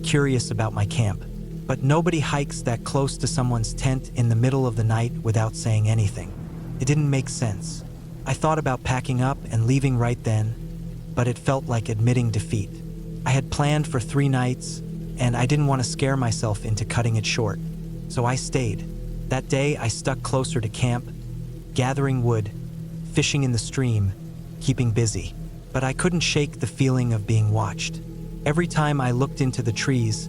curious about my camp. But nobody hikes that close to someone's tent in the middle of the night without saying anything. It didn't make sense. I thought about packing up and leaving right then, but it felt like admitting defeat. I I had planned for 3 nights, and I didn't want to scare myself into cutting it short. So I stayed. That day, I stuck closer to camp, gathering wood, fishing in the stream, keeping busy. But I couldn't shake the feeling of being watched. Every time I looked into the trees,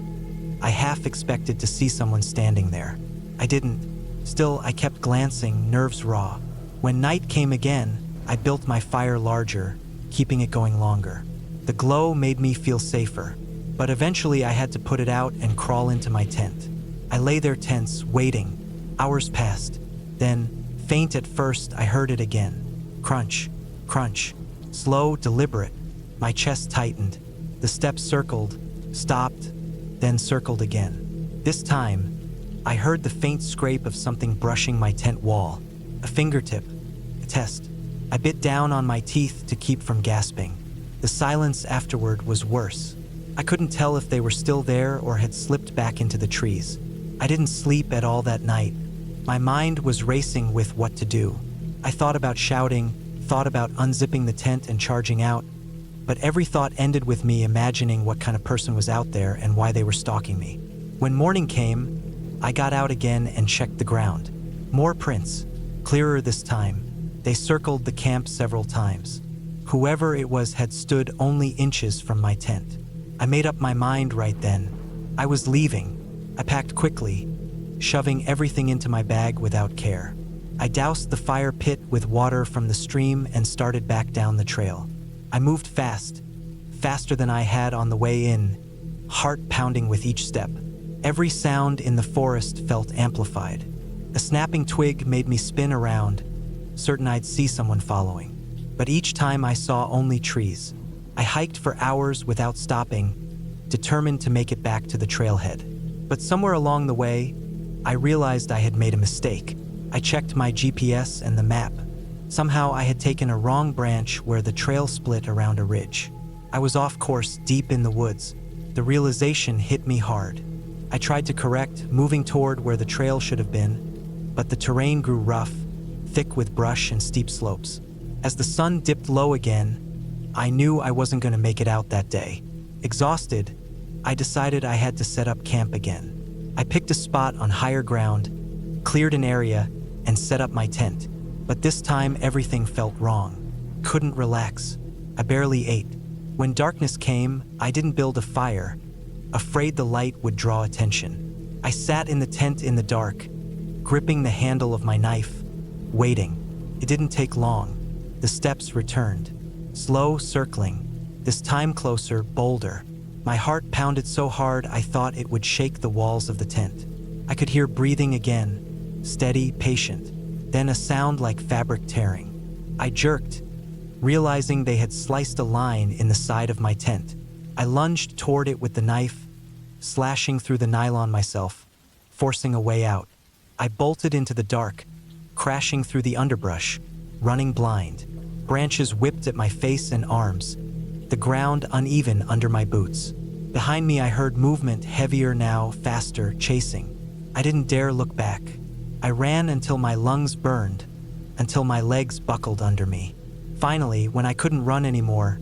I half expected to see someone standing there. I didn't. Still, I kept glancing, nerves raw. When night came again, I built my fire larger, keeping it going longer. The glow made me feel safer, but eventually I had to put it out and crawl into my tent. I lay there tense, waiting. Hours passed. Then, faint at first, I heard it again. Crunch, crunch. Slow, deliberate. My chest tightened. The steps circled, stopped, then circled again. This time, I heard the faint scrape of something brushing my tent wall. A fingertip. A test. I bit down on my teeth to keep from gasping. The silence afterward was worse. I couldn't tell if they were still there or had slipped back into the trees. I didn't sleep at all that night. My mind was racing with what to do. I thought about shouting, thought about unzipping the tent and charging out, but every thought ended with me imagining what kind of person was out there and why they were stalking me. When morning came, I got out again and checked the ground. More prints, clearer this time. They circled the camp several times. Whoever it was had stood only inches from my tent. I made up my mind right then. I was leaving. I packed quickly, shoving everything into my bag without care. I doused the fire pit with water from the stream and started back down the trail. I moved fast, faster than I had on the way in, heart pounding with each step. Every sound in the forest felt amplified. A snapping twig made me spin around, certain I'd see someone following. But each time I saw only trees. I hiked for hours without stopping, determined to make it back to the trailhead. But somewhere along the way, I realized I had made a mistake. I checked my GPS and the map. Somehow I had taken a wrong branch where the trail split around a ridge. I was off course deep in the woods. The realization hit me hard. I tried to correct, moving toward where the trail should have been, but the terrain grew rough, thick with brush and steep slopes. As the sun dipped low again, I knew I wasn't going to make it out that day. Exhausted, I decided I had to set up camp again. I picked a spot on higher ground, cleared an area, and set up my tent. But this time everything felt wrong. Couldn't relax. I barely ate. When darkness came, I didn't build a fire, afraid the light would draw attention. I sat in the tent in the dark, gripping the handle of my knife, waiting. It didn't take long. The steps returned, slow, circling, this time closer, bolder. My heart pounded so hard I thought it would shake the walls of the tent. I could hear breathing again, steady, patient. Then a sound like fabric tearing. I jerked, realizing they had sliced a line in the side of my tent. I lunged toward it with the knife, slashing through the nylon myself, forcing a way out. I bolted into the dark, crashing through the underbrush, running blind. Branches whipped at my face and arms, the ground uneven under my boots. Behind me I heard movement, heavier now, faster, chasing. I didn't dare look back. I ran until my lungs burned, until my legs buckled under me. Finally, when I couldn't run anymore,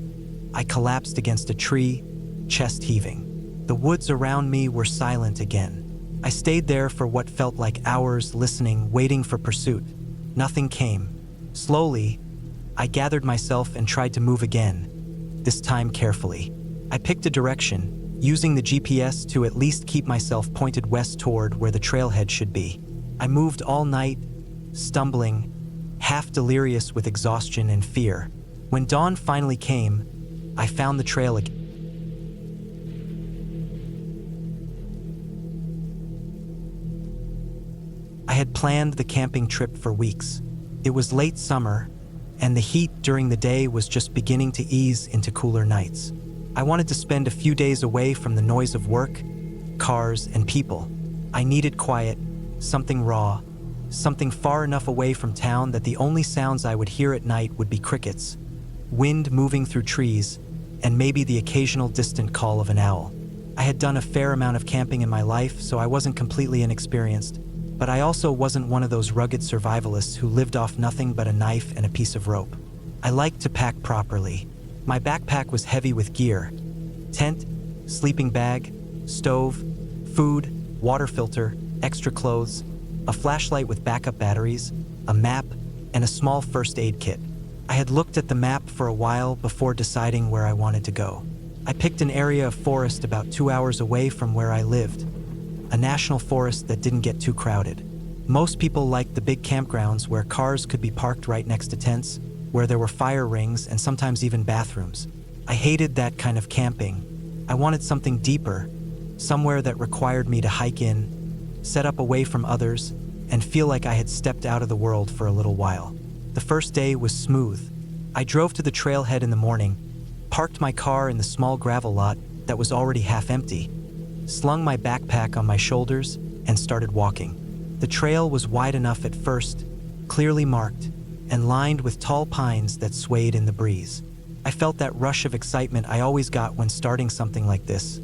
I collapsed against a tree, chest heaving. The woods around me were silent again. I stayed there for what felt like hours, listening, waiting for pursuit. Nothing came. Slowly, I gathered myself and tried to move again, this time carefully. I picked a direction, using the GPS to at least keep myself pointed west toward where the trailhead should be. I moved all night, stumbling, half delirious with exhaustion and fear. When dawn finally came, I found the trail again. I had planned the camping trip for weeks. It was late summer, and the heat during the day was just beginning to ease into cooler nights. I wanted to spend a few days away from the noise of work, cars, and people. I needed quiet, something raw, something far enough away from town that the only sounds I would hear at night would be crickets, wind moving through trees, and maybe the occasional distant call of an owl. I had done a fair amount of camping in my life, so I wasn't completely inexperienced, but I also wasn't one of those rugged survivalists who lived off nothing but a knife and a piece of rope. I liked to pack properly. My backpack was heavy with gear, Tent, sleeping bag, stove, food, water filter, extra clothes, a flashlight with backup batteries, a map, and a small first aid kit. I had looked at the map for a while before deciding where I wanted to go. I picked an area of forest about 2 hours away from where I lived, a national forest that didn't get too crowded. Most people liked the big campgrounds where cars could be parked right next to tents, where there were fire rings and sometimes even bathrooms. I hated that kind of camping. I wanted something deeper, somewhere that required me to hike in, set up away from others, and feel like I had stepped out of the world for a little while. The first day was smooth. I drove to the trailhead in the morning, parked my car in the small gravel lot that was already half empty, slung my backpack on my shoulders, and started walking. The trail was wide enough at first, clearly marked, and lined with tall pines that swayed in the breeze. I felt that rush of excitement I always got when starting something like this.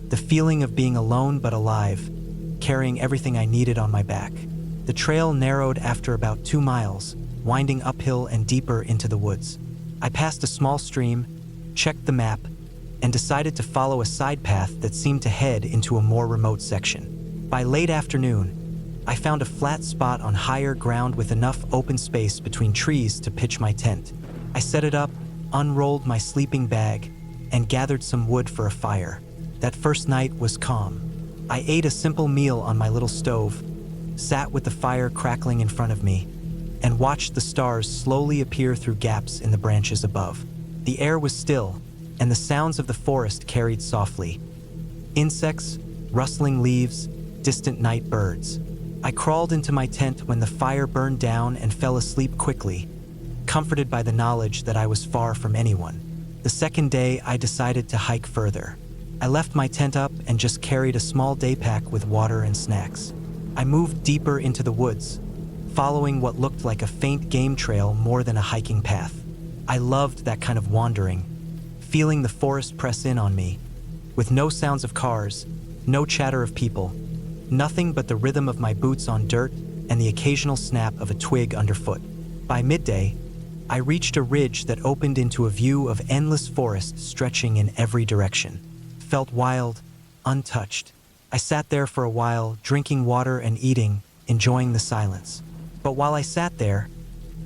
The feeling of being alone but alive, carrying everything I needed on my back. The trail narrowed after about 2 miles, winding uphill and deeper into the woods. I passed a small stream, checked the map, and decided to follow a side path that seemed to head into a more remote section. By late afternoon, I found a flat spot on higher ground with enough open space between trees to pitch my tent. I set it up, unrolled my sleeping bag, and gathered some wood for a fire. That first night was calm. I ate a simple meal on my little stove, sat with the fire crackling in front of me, and watched the stars slowly appear through gaps in the branches above. The air was still, and the sounds of the forest carried softly. Insects, rustling leaves, distant night birds. I crawled into my tent when the fire burned down and fell asleep quickly, comforted by the knowledge that I was far from anyone. The second day, I decided to hike further. I left my tent up and just carried a small day pack with water and snacks. I moved deeper into the woods, following what looked like a faint game trail more than a hiking path. I loved that kind of wandering, feeling the forest press in on me, with no sounds of cars, no chatter of people, nothing but the rhythm of my boots on dirt and the occasional snap of a twig underfoot. By midday, I reached a ridge that opened into a view of endless forest stretching in every direction. Felt wild, untouched. I sat there for a while, drinking water and eating, enjoying the silence. But while I sat there,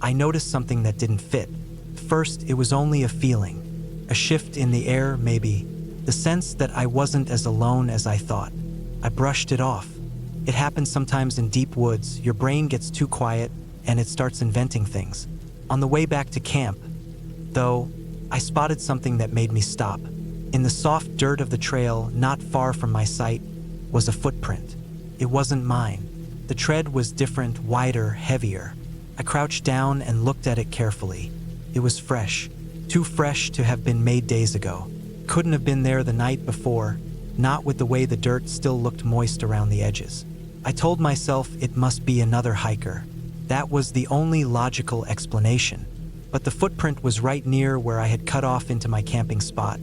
I noticed something that didn't fit. First, it was only a feeling, a shift in the air maybe, the sense that I wasn't as alone as I thought. I brushed it off. It happens sometimes in deep woods. Your brain gets too quiet and it starts inventing things. On the way back to camp, though, I spotted something that made me stop. In the soft dirt of the trail, not far from my sight, was a footprint. It wasn't mine. The tread was different, wider, heavier. I crouched down and looked at it carefully. It was fresh, too fresh to have been made days ago. Couldn't have been there the night before, not with the way the dirt still looked moist around the edges. I told myself it must be another hiker. That was the only logical explanation. But the footprint was right near where I had cut off into my camping spot,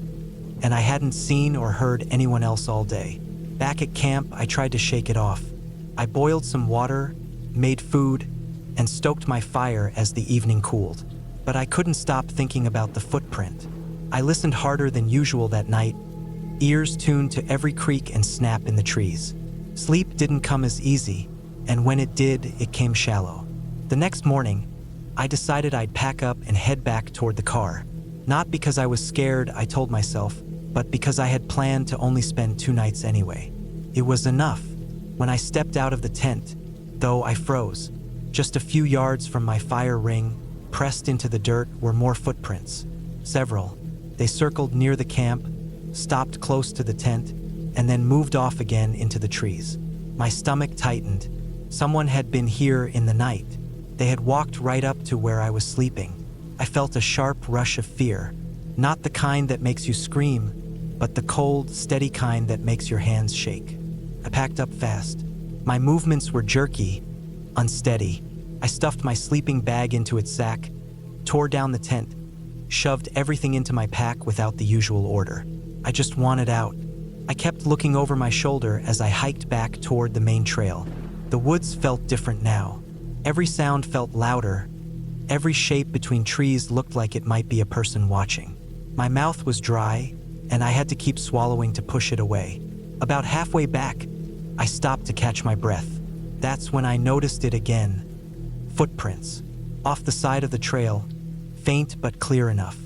and I hadn't seen or heard anyone else all day. Back at camp, I tried to shake it off. I boiled some water, made food, and stoked my fire as the evening cooled. But I couldn't stop thinking about the footprint. I listened harder than usual that night, ears tuned to every creak and snap in the trees. Sleep didn't come as easy, and when it did, it came shallow. The next morning, I decided I'd pack up and head back toward the car. Not because I was scared, I told myself, but because I had planned to only spend 2 nights anyway. It was enough. When I stepped out of the tent, though, I froze. Just a few yards from my fire ring, pressed into the dirt, were more footprints. Several. They circled near the camp, stopped close to the tent, and then moved off again into the trees. My stomach tightened. Someone had been here in the night. They had walked right up to where I was sleeping. I felt a sharp rush of fear, not the kind that makes you scream, but the cold, steady kind that makes your hands shake. I packed up fast. My movements were jerky, unsteady. I stuffed my sleeping bag into its sack, tore down the tent, shoved everything into my pack without the usual order. I just wanted out. I kept looking over my shoulder as I hiked back toward the main trail. The woods felt different now. Every sound felt louder. Every shape between trees looked like it might be a person watching. My mouth was dry, and I had to keep swallowing to push it away. About halfway back, I stopped to catch my breath. That's when I noticed it again. Footprints. Off the side of the trail, faint but clear enough.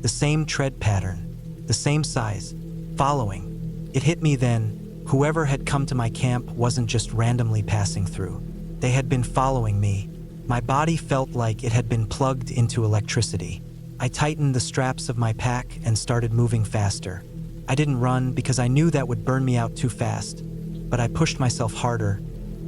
The same tread pattern, the same size, following. It hit me then, whoever had come to my camp wasn't just randomly passing through. They had been following me. My body felt like it had been plugged into electricity. I tightened the straps of my pack and started moving faster. I didn't run because I knew that would burn me out too fast, but I pushed myself harder,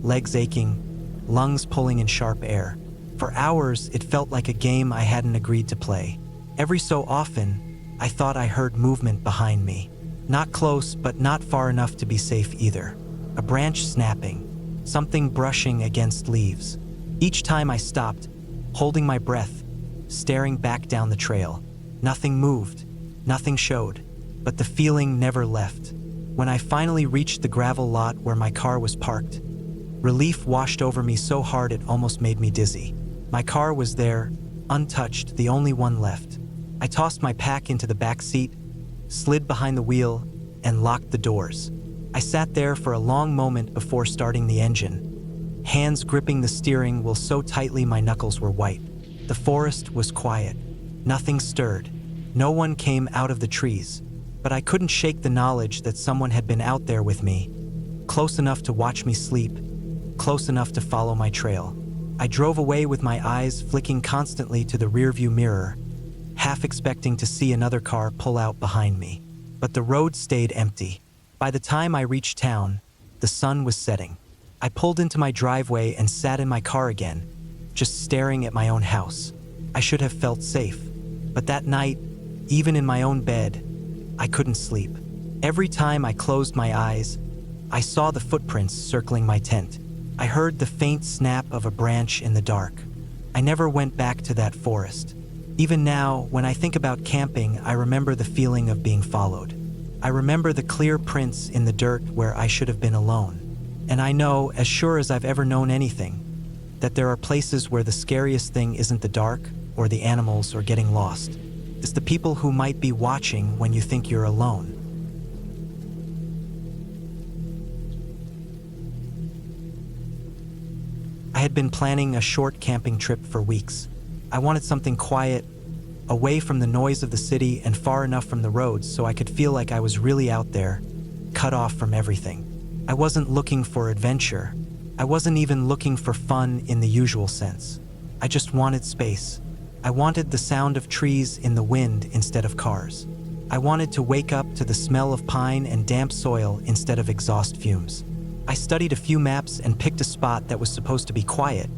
legs aching, lungs pulling in sharp air. For hours, it felt like a game I hadn't agreed to play. Every so often, I thought I heard movement behind me. Not close, but not far enough to be safe either. A branch snapping, something brushing against leaves. Each time I stopped, holding my breath, staring back down the trail. Nothing moved, nothing showed, but the feeling never left. When I finally reached the gravel lot where my car was parked, relief washed over me so hard it almost made me dizzy. My car was there, untouched, the only one left. I tossed my pack into the back seat, slid behind the wheel, and locked the doors. I sat there for a long moment before starting the engine, hands gripping the steering wheel so tightly my knuckles were white. The forest was quiet. Nothing stirred. No one came out of the trees, but I couldn't shake the knowledge that someone had been out there with me, close enough to watch me sleep, close enough to follow my trail. I drove away with my eyes flicking constantly to the rearview mirror, half expecting to see another car pull out behind me. But the road stayed empty. By the time I reached town, the sun was setting. I pulled into my driveway and sat in my car again, just staring at my own house. I should have felt safe, but that night, even in my own bed, I couldn't sleep. Every time I closed my eyes, I saw the footprints circling my tent. I heard the faint snap of a branch in the dark. I never went back to that forest. Even now, when I think about camping, I remember the feeling of being followed. I remember the clear prints in the dirt where I should have been alone. And I know, as sure as I've ever known anything, that there are places where the scariest thing isn't the dark, or the animals, or getting lost. It's the people who might be watching when you think you're alone. I had been planning a short camping trip for weeks. I wanted something quiet, away from the noise of the city and far enough from the roads so I could feel like I was really out there, cut off from everything. I wasn't looking for adventure. I wasn't even looking for fun in the usual sense. I just wanted space. I wanted the sound of trees in the wind instead of cars. I wanted to wake up to the smell of pine and damp soil instead of exhaust fumes. I studied a few maps and picked a spot that was supposed to be quiet,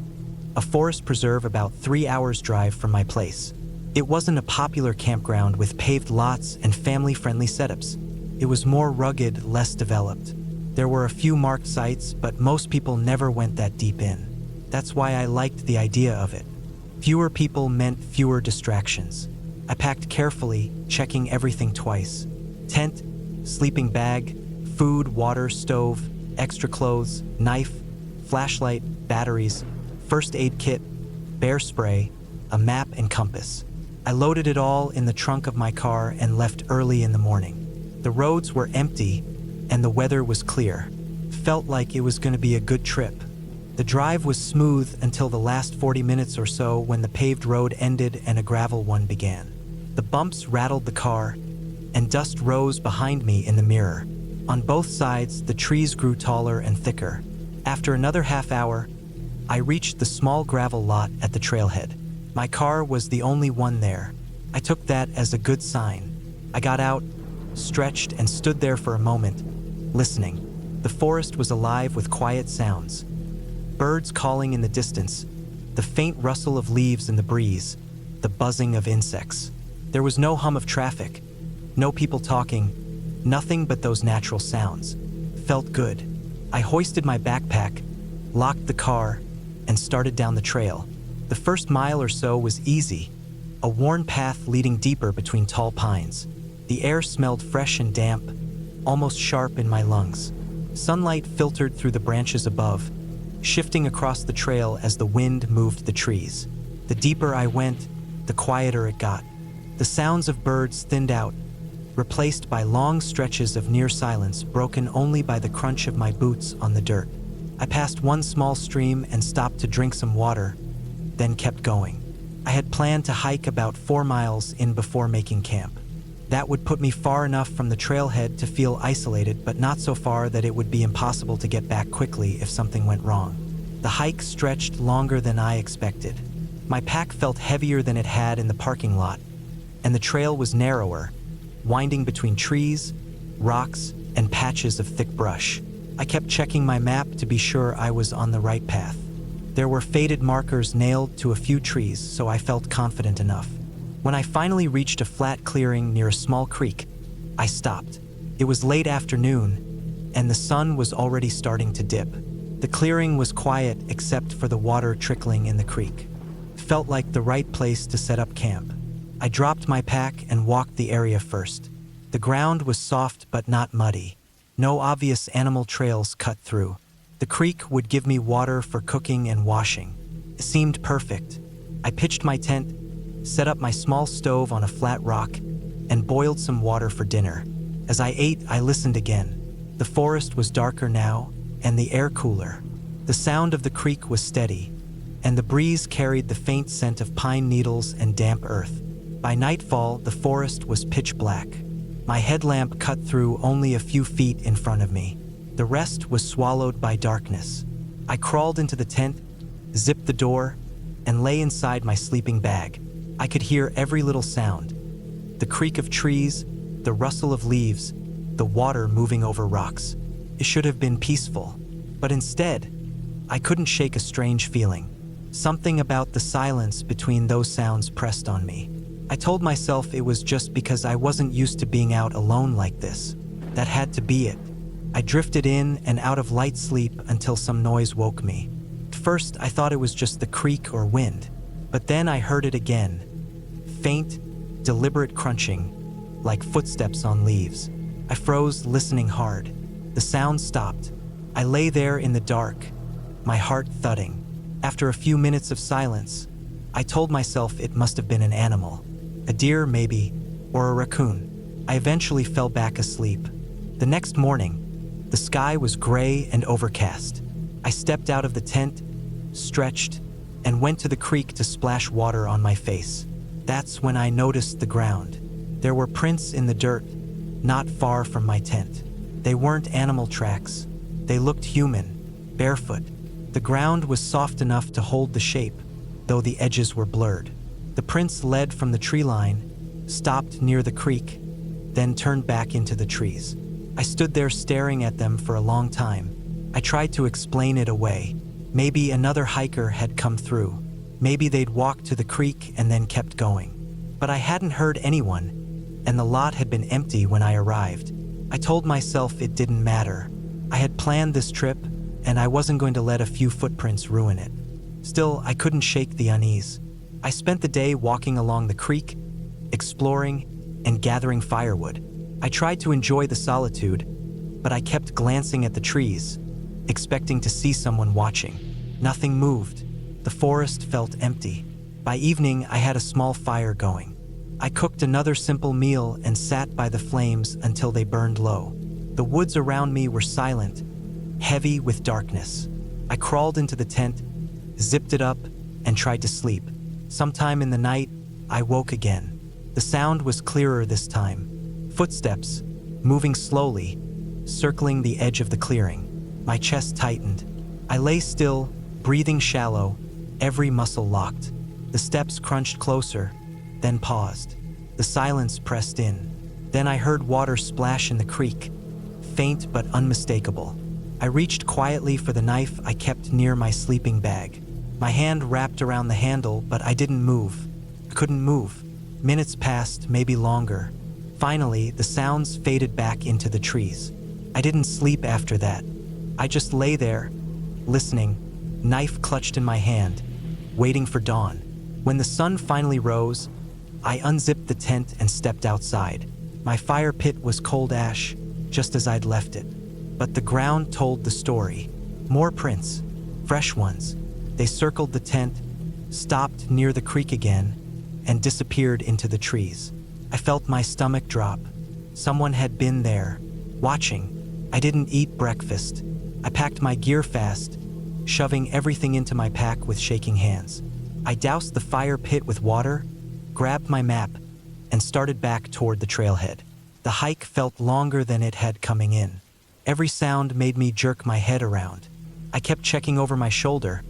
a forest preserve about 3 hours' drive from my place. It wasn't a popular campground with paved lots and family-friendly setups. It was more rugged, less developed. There were a few marked sites, but most people never went that deep in. That's why I liked the idea of it. Fewer people meant fewer distractions. I packed carefully, checking everything twice. Tent, sleeping bag, food, water, stove, extra clothes, knife, flashlight, batteries, first aid kit, bear spray, a map and compass. I loaded it all in the trunk of my car and left early in the morning. The roads were empty and the weather was clear. Felt like it was going to be a good trip. The drive was smooth until the last 40 minutes or so when the paved road ended and a gravel one began. The bumps rattled the car, and dust rose behind me in the mirror. On both sides, the trees grew taller and thicker. After another half hour, I reached the small gravel lot at the trailhead. My car was the only one there. I took that as a good sign. I got out, stretched, and stood there for a moment, listening. The forest was alive with quiet sounds. Birds calling in the distance, the faint rustle of leaves in the breeze, the buzzing of insects. There was no hum of traffic, no people talking, nothing but those natural sounds. Felt good. I hoisted my backpack, locked the car, and started down the trail. The first mile or so was easy, a worn path leading deeper between tall pines. The air smelled fresh and damp, almost sharp in my lungs. Sunlight filtered through the branches above, shifting across the trail as the wind moved the trees. The deeper I went, the quieter it got. The sounds of birds thinned out, replaced by long stretches of near silence broken only by the crunch of my boots on the dirt. I passed one small stream and stopped to drink some water, then kept going. I had planned to hike about 4 miles in before making camp. That would put me far enough from the trailhead to feel isolated, but not so far that it would be impossible to get back quickly if something went wrong. The hike stretched longer than I expected. My pack felt heavier than it had in the parking lot, and the trail was narrower, winding between trees, rocks, and patches of thick brush. I kept checking my map to be sure I was on the right path. There were faded markers nailed to a few trees, so I felt confident enough. When I finally reached a flat clearing near a small creek, I stopped. It was late afternoon, and the sun was already starting to dip. The clearing was quiet except for the water trickling in the creek. It felt like the right place to set up camp. I dropped my pack and walked the area first. The ground was soft but not muddy. No obvious animal trails cut through. The creek would give me water for cooking and washing. It seemed perfect. I pitched my tent, set up my small stove on a flat rock, and boiled some water for dinner. As I ate, I listened again. The forest was darker now, and the air cooler. The sound of the creek was steady, and the breeze carried the faint scent of pine needles and damp earth. By nightfall, the forest was pitch black. My headlamp cut through only a few feet in front of me. The rest was swallowed by darkness. I crawled into the tent, zipped the door, and lay inside my sleeping bag. I could hear every little sound. The creak of trees, the rustle of leaves, the water moving over rocks. It should have been peaceful, but instead, I couldn't shake a strange feeling. Something about the silence between those sounds pressed on me. I told myself it was just because I wasn't used to being out alone like this. That had to be it. I drifted in and out of light sleep until some noise woke me. At first, I thought it was just the creek or wind, but then I heard it again. Faint, deliberate crunching, like footsteps on leaves. I froze, listening hard. The sound stopped. I lay there in the dark, my heart thudding. After a few minutes of silence, I told myself it must have been an animal. A deer, maybe, or a raccoon. I eventually fell back asleep. The next morning, the sky was gray and overcast. I stepped out of the tent, stretched, and went to the creek to splash water on my face. That's when I noticed the ground. There were prints in the dirt, not far from my tent. They weren't animal tracks. They looked human, barefoot. The ground was soft enough to hold the shape, though the edges were blurred. The prints led from the tree line, stopped near the creek, then turned back into the trees. I stood there staring at them for a long time. I tried to explain it away. Maybe another hiker had come through. Maybe they'd walked to the creek and then kept going. But I hadn't heard anyone, and the lot had been empty when I arrived. I told myself it didn't matter. I had planned this trip, and I wasn't going to let a few footprints ruin it. Still, I couldn't shake the unease. I spent the day walking along the creek, exploring, and gathering firewood. I tried to enjoy the solitude, but I kept glancing at the trees, expecting to see someone watching. Nothing moved. The forest felt empty. By evening, I had a small fire going. I cooked another simple meal and sat by the flames until they burned low. The woods around me were silent, heavy with darkness. I crawled into the tent, zipped it up, and tried to sleep. Sometime in the night, I woke again. The sound was clearer this time. Footsteps, moving slowly, circling the edge of the clearing. My chest tightened. I lay still, breathing shallow, every muscle locked. The steps crunched closer, then paused. The silence pressed in. Then I heard water splash in the creek, faint but unmistakable. I reached quietly for the knife I kept near my sleeping bag. My hand wrapped around the handle, but I didn't move. I couldn't move. Minutes passed, maybe longer. Finally, the sounds faded back into the trees. I didn't sleep after that. I just lay there, listening, knife clutched in my hand, waiting for dawn. When the sun finally rose, I unzipped the tent and stepped outside. My fire pit was cold ash, just as I'd left it. But the ground told the story. More prints, fresh ones. They circled the tent, stopped near the creek again, and disappeared into the trees. I felt my stomach drop. Someone had been there, watching. I didn't eat breakfast. I packed my gear fast, shoving everything into my pack with shaking hands. I doused the fire pit with water, grabbed my map, and started back toward the trailhead. The hike felt longer than it had coming in. Every sound made me jerk my head around. I kept checking over my shoulder,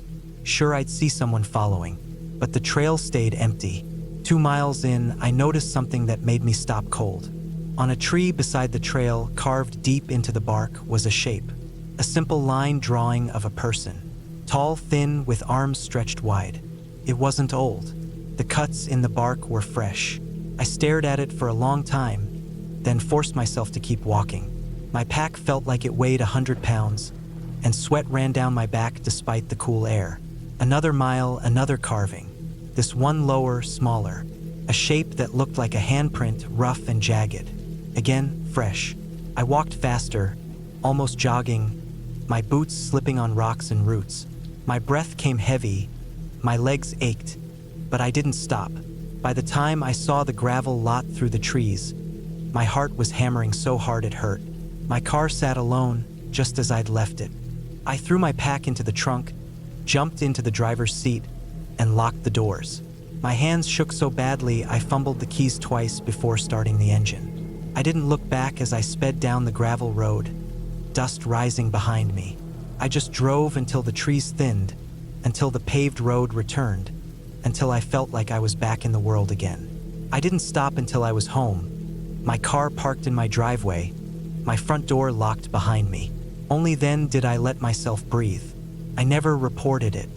sure I'd see someone following, but the trail stayed empty. 2 miles in, I noticed something that made me stop cold. On a tree beside the trail, carved deep into the bark, was a shape. A simple line drawing of a person. Tall, thin, with arms stretched wide. It wasn't old. The cuts in the bark were fresh. I stared at it for a long time, then forced myself to keep walking. My pack felt like it weighed 100 pounds, and sweat ran down my back despite the cool air. Another mile, another carving. This one lower, smaller. A shape that looked like a handprint, rough and jagged. Again, fresh. I walked faster, almost jogging, my boots slipping on rocks and roots. My breath came heavy, my legs ached, but I didn't stop. By the time I saw the gravel lot through the trees, my heart was hammering so hard it hurt. My car sat alone, just as I'd left it. I threw my pack into the trunk, jumped into the driver's seat, and locked the doors. My hands shook so badly I fumbled the keys twice before starting the engine. I didn't look back as I sped down the gravel road, dust rising behind me. I just drove until the trees thinned, until the paved road returned, until I felt like I was back in the world again. I didn't stop until I was home, my car parked in my driveway, my front door locked behind me. Only then did I let myself breathe. I never reported it.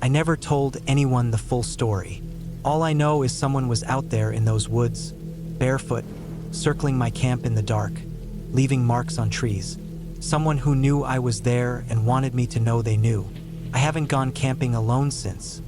I never told anyone the full story. All I know is someone was out there in those woods, barefoot, circling my camp in the dark, leaving marks on trees. Someone who knew I was there and wanted me to know they knew. I haven't gone camping alone since.